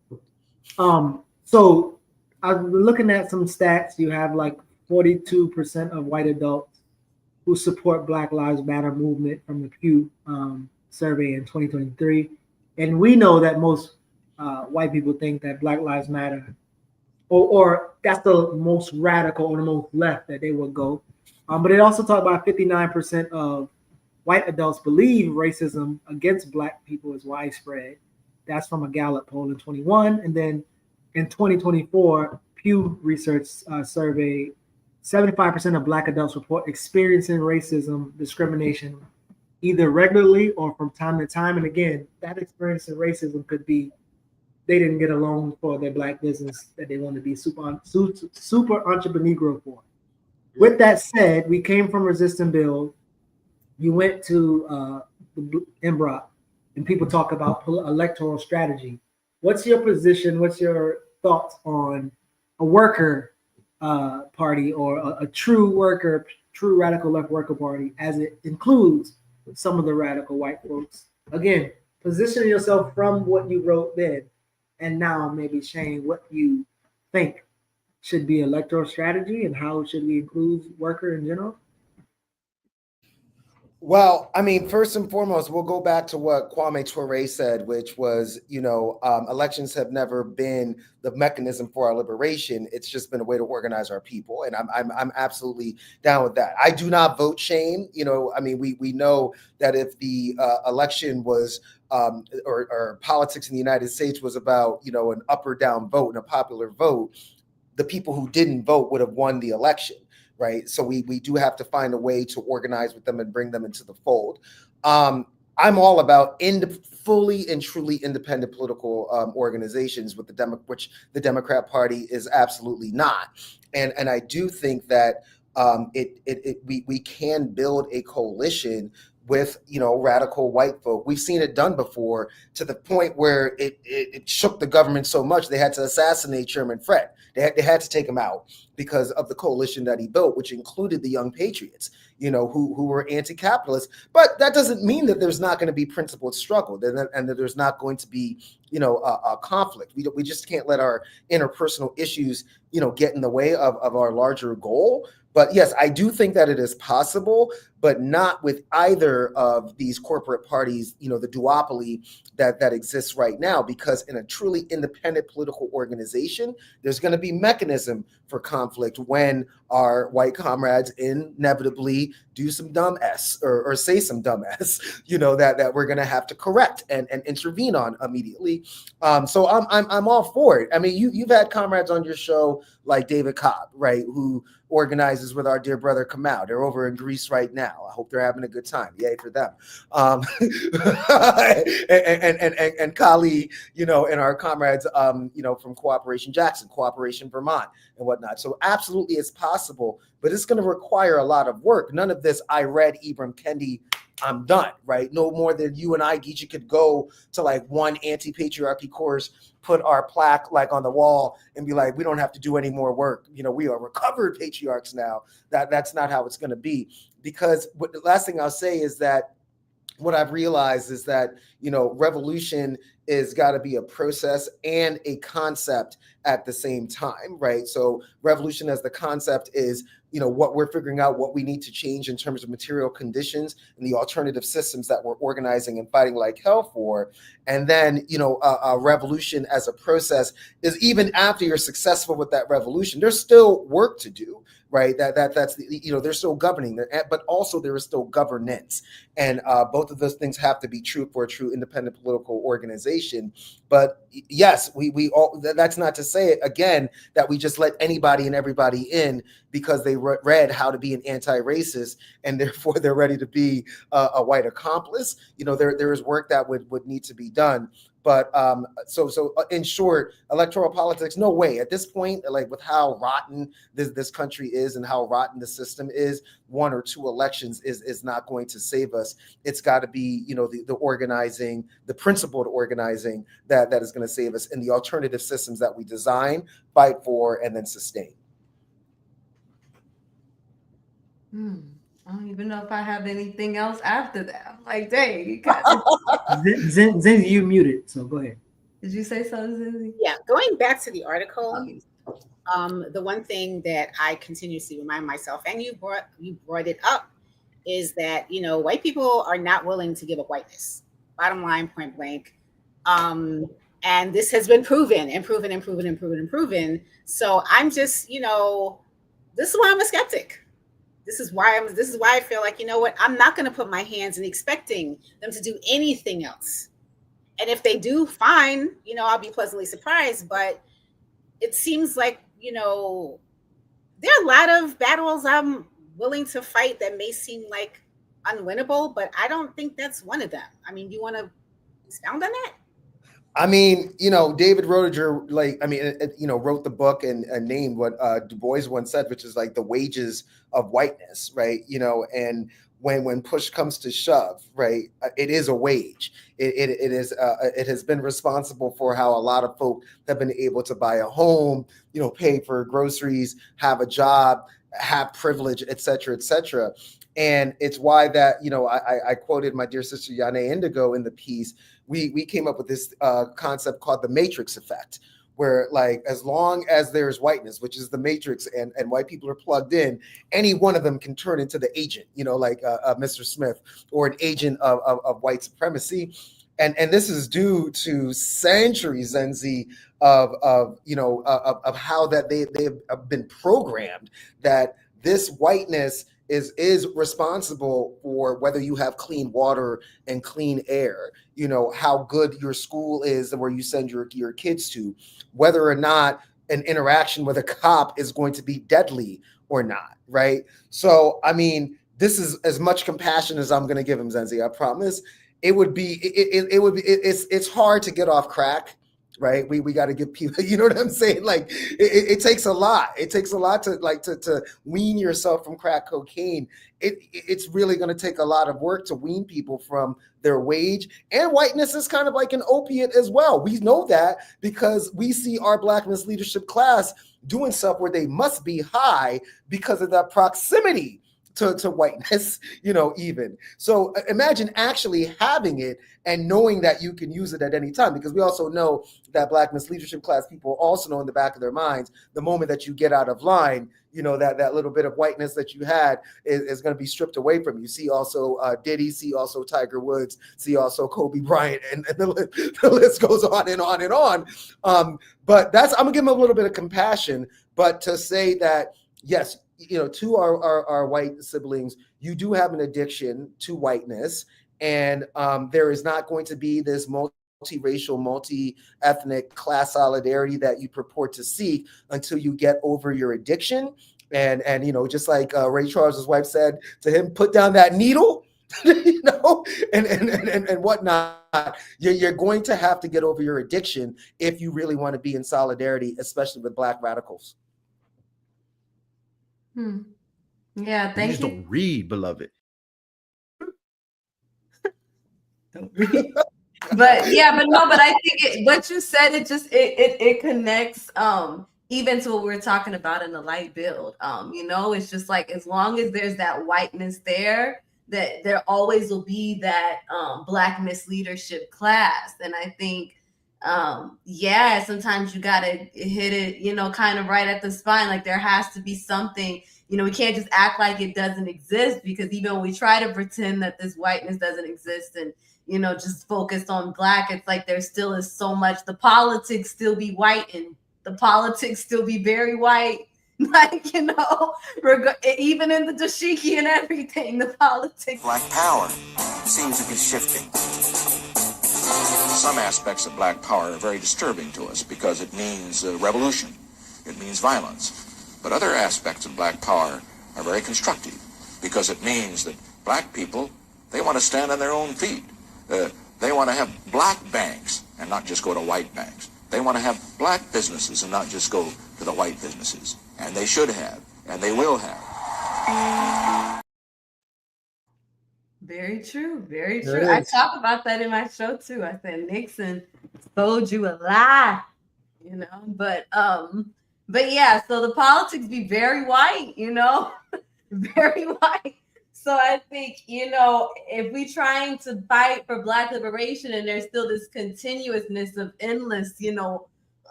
So I'm looking at some stats. You have like 42% of white adults who support Black Lives Matter movement from the Pew survey in 2023. And we know that most white people think that Black Lives Matter, or that's the most radical or the most left that they would go. But it also talked about 59% of white adults believe racism against Black people is widespread. That's from a Gallup poll in 21. And then in 2024, Pew Research survey, 75% of Black adults report experiencing racism, discrimination, either regularly or from time to time. And again, that experience of racism could be they didn't get a loan for their Black business that they want to be super entrepreneur for. With that said, we came from Resist and Build. You went to the MBROC, and people talk about electoral strategy. What's your position? What's your thoughts on a worker party, or a true worker, true radical left worker party, as it includes some of the radical white folks? Again, position yourself from what you wrote then, and now maybe Shane, what you think should be electoral strategy and how should we include worker in general? Well, I mean, first and foremost, we'll go back to what Kwame Ture said, which was, elections have never been the mechanism for our liberation. It's just been a way to organize our people, and I'm absolutely down with that. I do not vote shame. We know that if the election was or politics in the United States was about an up or down vote and a popular vote, the people who didn't vote would have won the election. Right. So we do have to find a way to organize with them and bring them into the fold. I'm all about fully and truly independent political organizations, which the Democrat Party is absolutely not. And I do think that we can build a coalition with radical white folk. We've seen it done before, to the point where it shook the government so much they had to assassinate Chairman Fred. They had to take him out because of the coalition that he built, which included the Young Patriots, who were anti-capitalist. But that doesn't mean that there's not going to be principled struggle, and that there's not going to be a conflict. We just can't let our interpersonal issues get in the way of our larger goal. But yes, I do think that it is possible, but not with either of these corporate parties, the duopoly that exists right now, because in a truly independent political organization, there's going to be mechanism for conflict when our white comrades inevitably do some dumb S or say some dumb S, that we're going to have to correct and intervene on immediately. So I'm all for it. I mean, you've had comrades on your show like David Cobb, right, who organizes with our dear brother Kamau. They're over in Greece right now. I hope they're having a good time. Yay for them. And Kali, and our comrades, from Cooperation Jackson, Cooperation Vermont, and whatnot. So absolutely it's possible, but it's going to require a lot of work. None of this I read Ibram Kendi I'm done, right? No more than you and I, Geechee, could go to like one anti-patriarchy course, put our plaque like on the wall and be like, we don't have to do any more work. You know, we are recovered patriarchs now. That's not how it's going to be. Because the last thing I'll say is that what I've realized is that, you know, revolution is got to be a process and a concept at the same time, right? So revolution as the concept is, you know, what we're figuring out, what we need to change in terms of material conditions and the alternative systems that we're organizing and fighting like hell for. And then, you know, a revolution as a process is even after you're successful with that revolution, there's still work to do, right? That's the, you know, they're still governing there, but also there is still governance. And both of those things have to be true for a true independent political organization. But yes, we all, that's not to say it again, that we just let anybody and everybody in because they read how to be an anti-racist and therefore they're ready to be a white accomplice. You know, there is work that would need to be done. But so in short, electoral politics, no way. At this point, like with how rotten this country is and how rotten the system is, 1 or 2 elections is not going to save us. It's got to be, you know, the organizing, the principled organizing that is going to save us in the alternative systems that we design, fight for, and then sustain. I don't even know if I have anything else after that. I'm like, dang, you got Zinzi, you muted, so go ahead. Did you say something, Zinzi? Yeah, going back to the article, the one thing that I continuously remind myself, and you brought it up, is that, you know, white people are not willing to give up whiteness. Bottom line, point blank. And this has been proven and proven and proven and proven and proven. So I'm just, you know, this is why I'm a skeptic. This is why I feel like, you know what, I'm not going to put my hands in expecting them to do anything else. And if they do, fine, you know, I'll be pleasantly surprised. But it seems like, you know, there are a lot of battles I'm willing to fight that may seem like unwinnable, but I don't think that's one of them. I mean, do you want to expound on that? I mean, you know, David Roediger, like, I mean, you know, wrote the book and named what Du Bois once said, which is like the wages of whiteness, right? You know, and when push comes to shove, right, it is a wage. It has been responsible for how a lot of folk have been able to buy a home, you know, pay for groceries, have a job, have privilege, et cetera, et cetera. And it's why that, you know, I quoted my dear sister Yane Indigo in the piece. We came up with this concept called the matrix effect, where like as long as there's whiteness, which is the matrix, and white people are plugged in, any one of them can turn into the agent, you know, like Mr. Smith, or an agent of white supremacy. And this is due to centuries, Zenzi, of you know, of how that they have been programmed that this whiteness is responsible for whether you have clean water and clean air, you know, how good your school is and where you send your kids to, whether or not an interaction with a cop is going to be deadly or not, right? So, I mean, this is as much compassion as I'm going to give him, Zenzi, I promise. It would be, it's hard to get off crack, right? We got to give people, you know what I'm saying? Like it takes a lot. It takes a lot to like to wean yourself from crack cocaine. It's really going to take a lot of work to wean people from their wage. And whiteness is kind of like an opiate as well. We know that because we see our Blackness leadership class doing stuff where they must be high because of that proximity to whiteness, you know, even. So imagine actually having it and knowing that you can use it at any time, because we also know that Blackness leadership class people also know in the back of their minds, the moment that you get out of line, you know, that little bit of whiteness that you had is going to be stripped away from you. See also Diddy, see also Tiger Woods, see also Kobe Bryant, and the list goes on and on and on. But that's, I'm gonna give him a little bit of compassion, but to say that, yes, you know, to our white siblings, you do have an addiction to whiteness, and there is not going to be this multiracial, multi-ethnic class solidarity that you purport to seek until you get over your addiction. And you know, just like Ray Charles's wife said to him, put down that needle, you know, and whatnot. You're going to have to get over your addiction if you really want to be in solidarity, especially with Black radicals. Yeah, thank you. Just don't read, beloved. But yeah, but I think what you said, it connects even to what we were talking about in the light build. It's just like, as long as there's that whiteness there, that there always will be that Black misleadership class. And I think sometimes you gotta hit it, kind of right at the spine. Like, there has to be something, we can't just act like it doesn't exist, because even when we try to pretend that this whiteness doesn't exist and just focused on Black, it's like there still is so much. The politics still be white, and the politics still be very white. Like, even in the dashiki and everything, the politics. Black power seems to be shifting. Some aspects of Black power are very disturbing to us because it means revolution. It means violence. But other aspects of Black power are very constructive because it means that Black people, they want to stand on their own feet. They want to have Black banks and not just go to white banks. They want to have Black businesses and not just go to the white businesses. And they should have, and they will have. Very true. Very true. I talk about that in my show too. I said Nixon sold you a lie, but yeah, so the politics be very white, very white. So I think, if we trying to fight for Black liberation and there's still this continuousness of endless,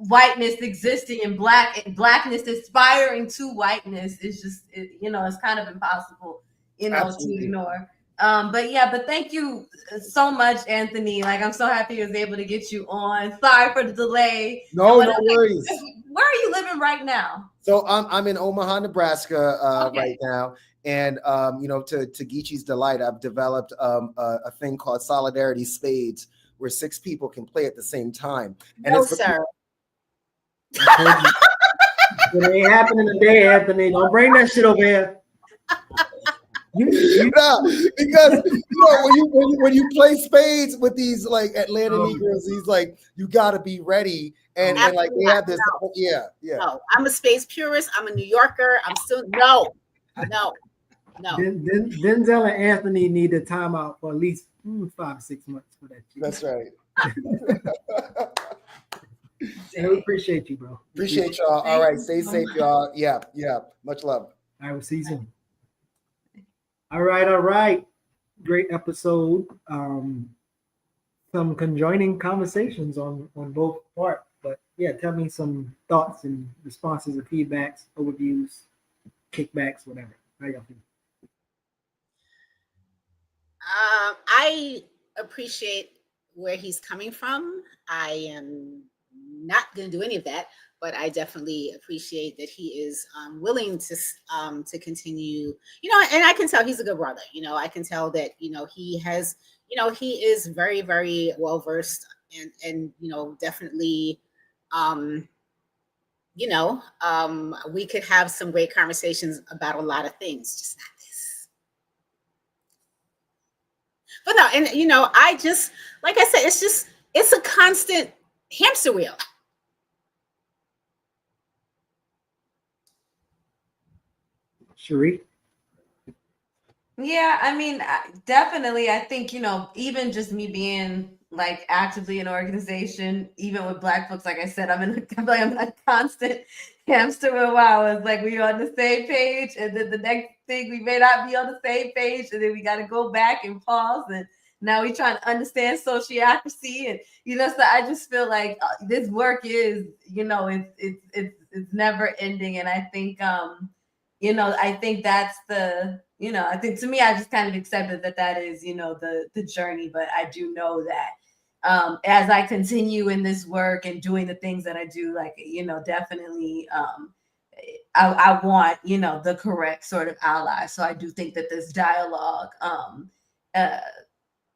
whiteness existing and Blackness aspiring to whiteness, is just, it's kind of impossible, Absolutely. to ignore. But thank you so much, Anthony. Like, I'm so happy I was able to get you on. Sorry for the delay. No worries. Where are you living right now? So I'm in Omaha, Nebraska Okay. right now. And, to Geechee's delight, I've developed a thing called Solidarity Spades, where 6 people can play at the same time. And No, it's sir. It ain't happening today, Anthony. Don't bring that shit over here. Because when you play spades with these like Atlanta Negroes, he's like, you got to be ready, and like they have this. Yeah. No, I'm a space purist. I'm a New Yorker. I'm still no. Denzel and Anthony need a timeout for at least 5 to 6 months for that shit. That's right. And we appreciate you, bro. Appreciate y'all. All right, stay safe, y'all. Yeah. Much love. I will see you soon. All right. Great episode. Some conjoining conversations on both parts. But yeah, tell me some thoughts and responses and feedbacks, overviews, kickbacks, whatever. How y'all feel? I appreciate where he's coming from. I am not going to do any of that, but I definitely appreciate that he is willing to continue, and I can tell he's a good brother. I can tell that, he has, he is very, very well versed and definitely, we could have some great conversations about a lot of things, just not this. But no, and I just, like I said, it's a constant hamster wheel. Cherie? Yeah, I mean, definitely. I think, even just me being like actively in an organization, even with Black folks, like I said, I'm in a constant hamster wheel. Wow, it's like we're on the same page, and then the next thing we may not be on the same page, and then we got to go back and pause, and now we're trying to understand sociocracy, and so I just feel like this work is, it's never ending, and I think I think that's I think to me, I just kind of accepted that is, the journey. But I do know that as I continue in this work and doing the things that I do, like, definitely I want, the correct sort of ally. So I do think that this dialogue,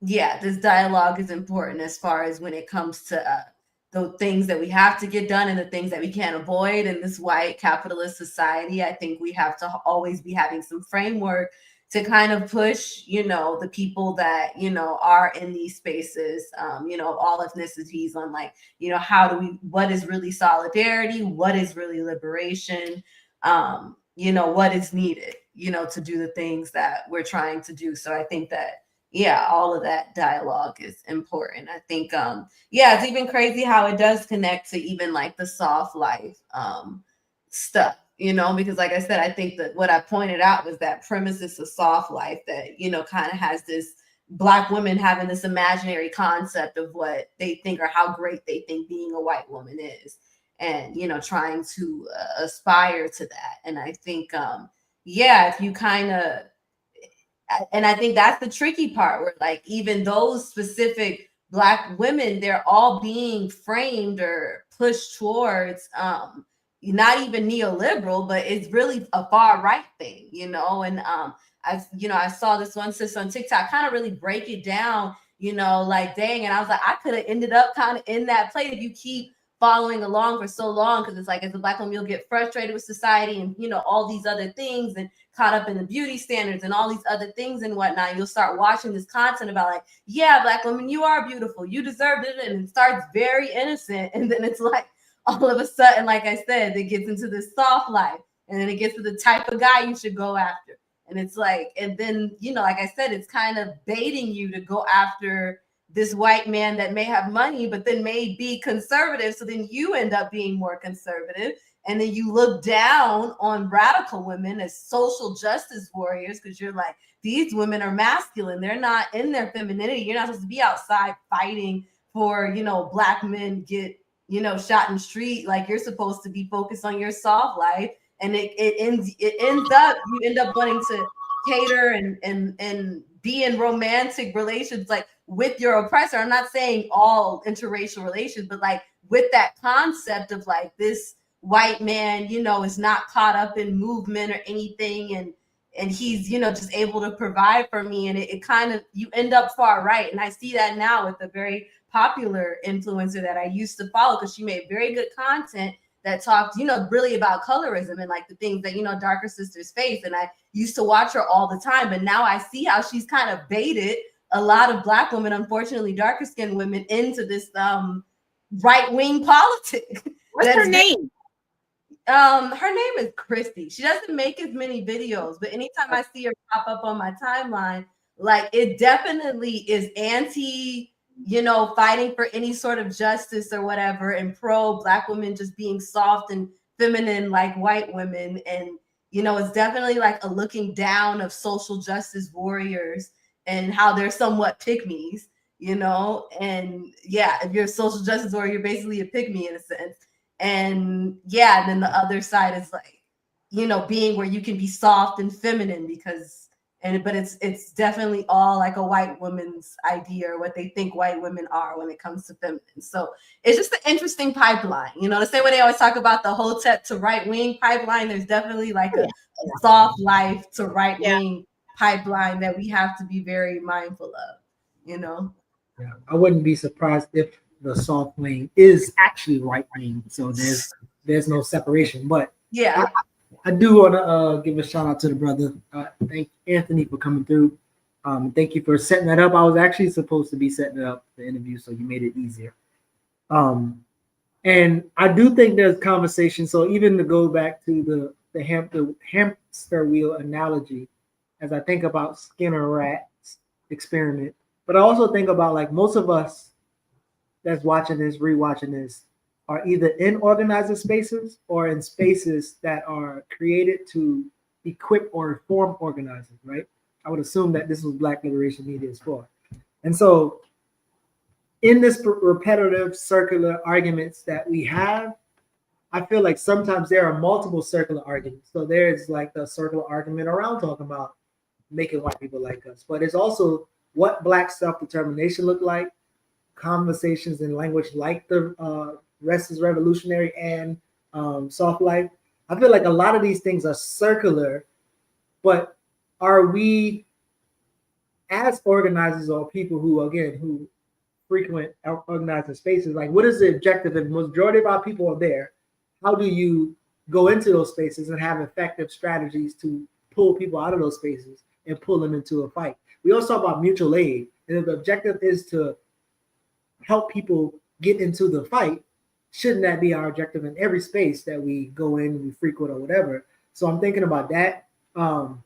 this dialogue is important as far as when it comes to the things that we have to get done and the things that we can't avoid in this white capitalist society. I think we have to always be having some framework to kind of push, the people that, are in these spaces, of all ethnicities on like, what is really solidarity? What is really liberation? What is needed, to do the things that we're trying to do. So I think that, yeah, all of that dialogue is important. I think, yeah, it's even crazy how it does connect to even like the soft life stuff, you know, because like I said, I think that what I pointed out was that premises of soft life that, you know, kind of has this Black women having this imaginary concept of what they think or how great they think being a white woman is, and, you know, trying to aspire to that. And I think, yeah, if you kind of, and I think that's the tricky part where like even those specific Black women, they're all being framed or pushed towards not even neoliberal, but it's really a far right thing, you know. And I saw this one sister on TikTok kind of really break it down, you know, like dang, and I was like, I could have ended up kind of in that place if you keep following along for so long, because it's like as a Black woman you'll get frustrated with society and, you know, all these other things, and caught up in the beauty standards and all these other things and whatnot. You'll start watching this content about like, yeah, Black women, you are beautiful, you deserve it, and it starts very innocent, and then it's like all of a sudden, like I said, it gets into this soft life, and then it gets to the type of guy you should go after, and it's like, and then, you know, like I said, it's kind of baiting you to go after this white man that may have money, but then may be conservative. So then you end up being more conservative. And then you look down on radical women as social justice warriors because you're like, these women are masculine. They're not in their femininity. You're not supposed to be outside fighting for, you know, Black men get, you know, shot in the street. Like you're supposed to be focused on your soft life. And it ends up, you end up wanting to cater and be in romantic relations like with your oppressor. I'm not saying all interracial relations, but like with that concept of like this white man, you know, is not caught up in movement or anything, and he's, you know, just able to provide for me, and it kind of, you end up far right. And I see that now with a very popular influencer that I used to follow because she made very good content that talked, you know, really about colorism and like the things that, you know, darker sisters face. And I used to watch her all the time, but now I see how she's kind of baited a lot of Black women, unfortunately darker skinned women, into this right-wing politics. What's her name? Her name is Christy. She doesn't make as many videos, but anytime I see her pop up on my timeline, like it definitely is anti, you know, fighting for any sort of justice or whatever, and pro Black women just being soft and feminine like white women. And, you know, it's definitely like a looking down of social justice warriors and how they're somewhat pick-me's, you know. And yeah, if you're a social justice warrior, you're basically a pick-me in a sense. And yeah, and then the other side is like, you know, being where you can be soft and feminine because, but it's definitely all like a white woman's idea or what they think white women are when it comes to feminine. So it's just an interesting pipeline, you know, the same way they always talk about the Hotep to right wing pipeline. There's definitely like a soft life to right wing pipeline that we have to be very mindful of, you know. Yeah, I wouldn't be surprised if the soft wing is actually right wing, so there's no separation. But yeah, I do want to give a shout out to the brother. Thank Anthony for coming through. Thank you for setting that up. I was actually supposed to be setting it up the interview, so you made it easier. And I do think there's conversation. So even to go back to the hamster wheel analogy, as I think about Skinner Rat's experiment, but I also think about like most of us that's watching this, rewatching this, are either in organizer spaces or in spaces that are created to equip or inform organizers, right? I would assume that this was Black Liberation Media as for. And so in this repetitive circular arguments that we have, I feel like sometimes there are multiple circular arguments. So there's like the circular argument around talking about making white people like us, but it's also what Black self-determination look like, conversations in language like the Rest is Revolutionary and Soft Life. I feel like a lot of these things are circular, but are we as organizers or people who frequent organizing spaces, like what is the objective? If the majority of our people are there, how do you go into those spaces and have effective strategies to pull people out of those spaces and pull them into a fight? We also talk about mutual aid, and if the objective is to help people get into the fight, shouldn't that be our objective in every space that we go in, we frequent or whatever? So I'm thinking about that. And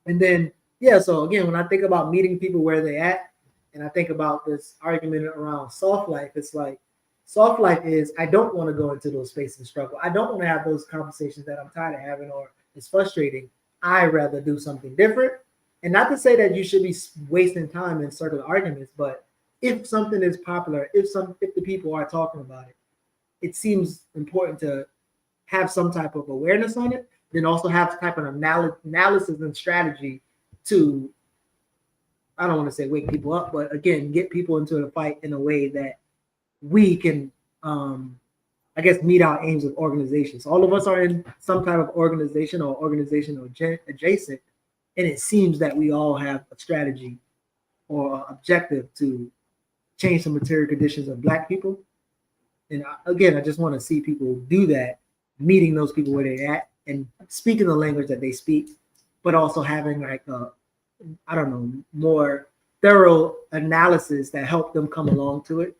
then yeah, so again, when I think about meeting people where they at, and I think about this argument around soft life, it's like soft life is I don't want to go into those spaces and struggle. I don't want to have those conversations that I'm tired of having or it's frustrating. I rather do something different. And not to say that you should be wasting time in circular arguments, but if something is popular, if the people are talking about it, it seems important to have some type of awareness on it, then also have type of analysis and strategy to, I don't want to say wake people up, but again, get people into the fight in a way that we can, I guess, meet our aims of organizations. All of us are in some type of organization or organizational adjacent, and it seems that we all have a strategy or objective to change the material conditions of Black people. And again, I just want to see people do that, meeting those people where they're at and speaking the language that they speak, but also having like a, I don't know, more thorough analysis that help them come along to it.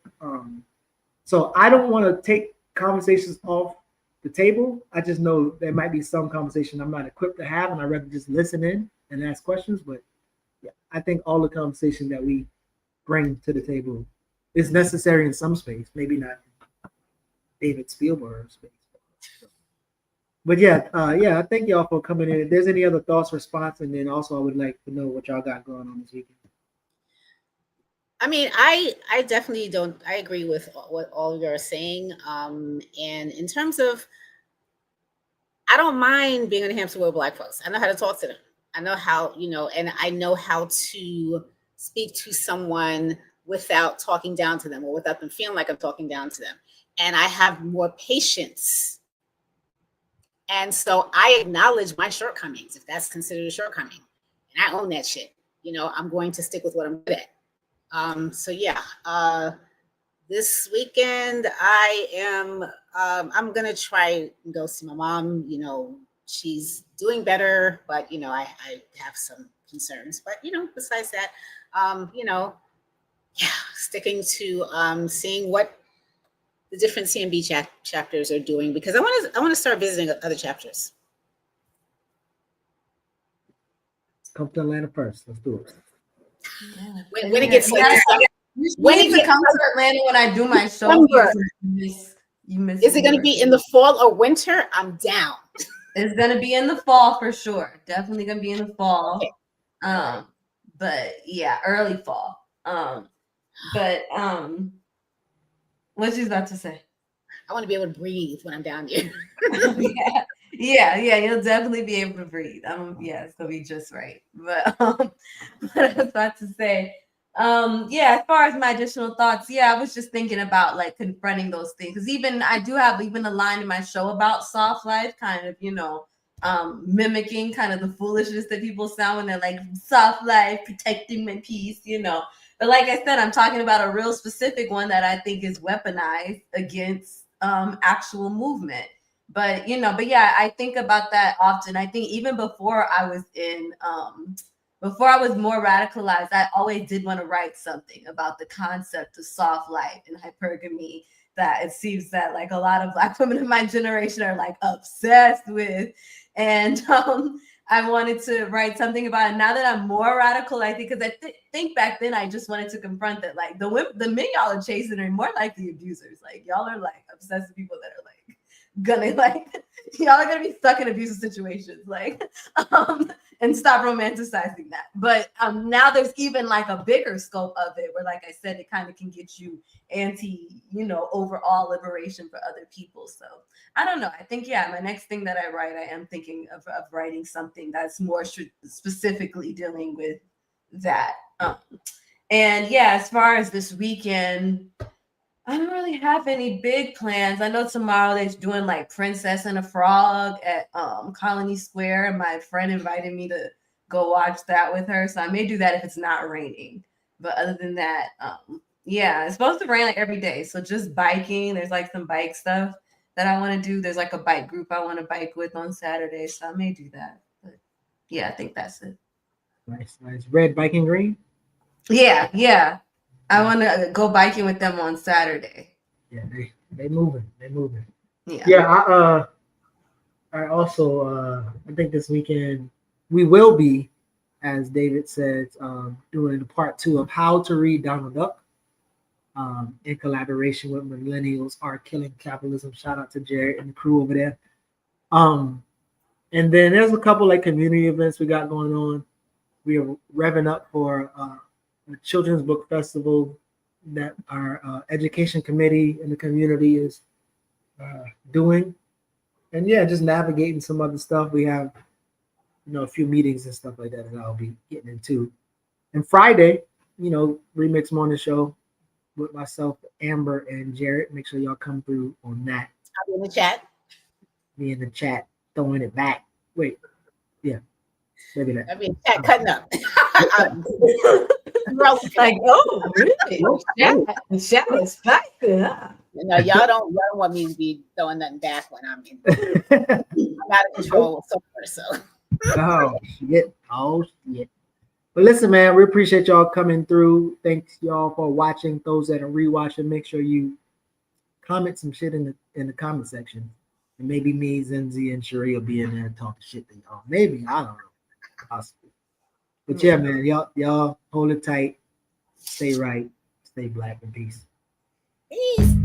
So I don't want to take conversations off the table. I just know there might be some conversation I'm not equipped to have, and I'd rather just listen in and ask questions. But yeah, I think all the conversation that we bring to the table is necessary in some space, maybe not David Spielberg's space. But yeah, I thank y'all for coming in. If there's any other thoughts, response, and then also I would like to know what y'all got going on this weekend. I mean, I definitely don't. I agree with what all you're saying. And in terms of, I don't mind being in New Hampshire with Black folks. I know how to talk to them. I know how, and I know how to speak to someone without talking down to them or without them feeling like I'm talking down to them. And I have more patience. And so I acknowledge my shortcomings, if that's considered a shortcoming. And I own that shit. I'm going to stick with what I'm good at. So yeah, this weekend I'm gonna try and go see my mom. She's doing better, but I have some concerns. But besides that, sticking to seeing what the different CMB chapters are doing, because I want to start visiting other chapters. Come to Atlanta first. Let's do it. Yeah. When it gets like when it come to Atlanta when I do my show, you miss. Is it going to be in the fall or winter? I'm down. It's going to be in the fall for sure. Definitely going to be in the fall. Okay. But yeah, early fall. But what she's about to say? I want to be able to breathe when I'm down there. Yeah, you'll definitely be able to breathe. It's gonna be just right. But what I was about to say, as far as my additional thoughts, I was just thinking about like confronting those things, because I do have a line in my show about soft life, kind of mimicking kind of the foolishness that people sound when they're like soft life, protecting my peace, But like I said, I'm talking about a real specific one that I think is weaponized against actual movement. But I think about that often. I think even before I was more radicalized, I always did want to write something about the concept of soft life and hypergamy that it seems that like a lot of Black women in my generation are like obsessed with. And I wanted to write something about it. Now that I'm more radical, I think, because I think back then I just wanted to confront that, like the men y'all are chasing are more like the abusers. Like y'all are like obsessed with people that are like y'all are gonna be stuck in abusive situations, and stop romanticizing that. But now there's even like a bigger scope of it, where, like I said, it kind of can get you overall liberation for other people. So I don't know. I think my next thing that I write, I am thinking of writing something that's more specifically dealing with that. And as far as this weekend, I don't really have any big plans. I know tomorrow they're doing like Princess and a Frog at Colony Square, and my friend invited me to go watch that with her. So I may do that if it's not raining. But other than that, it's supposed to rain like every day. So just biking. There's like some bike stuff that I want to do. There's like a bike group I want to bike with on Saturday. So I may do that. But I think that's it. Nice. Red, biking, green? Yeah. I want to go biking with them on Saturday. Yeah, they moving. Yeah. I also I think this weekend we will be as David said, doing part 2 of How to Read Donald Duck, in collaboration with Millennials Are Killing Capitalism. Shout out to Jared and the crew over there. And then there's a couple like community events we got going on. We are revving up for a children's book festival that our education committee in the community is doing. And yeah, just navigating some other stuff. We have, a few meetings and stuff like that I'll be getting into. And Friday, Remix Morning Show with myself, Amber, and Jared. Make sure y'all come through on that. I'll be in the chat. Me in the chat, throwing it back. Wait, yeah, maybe that. I'll be in the chat cutting up. Like, oh, really? The chat is back there. Huh? Y'all don't want me to be throwing nothing back when I'm in. I'm out of control so far, so. Oh shit. But listen, man, we appreciate y'all coming through. Thanks y'all for watching. Those that are rewatching, make sure you comment some shit in the comment section. And maybe me, Zenzi, and Cherie will be in there talking shit to y'all. Maybe, I don't know. Possibly. But yeah, man, y'all hold it tight. Stay right. Stay black, and peace. Peace.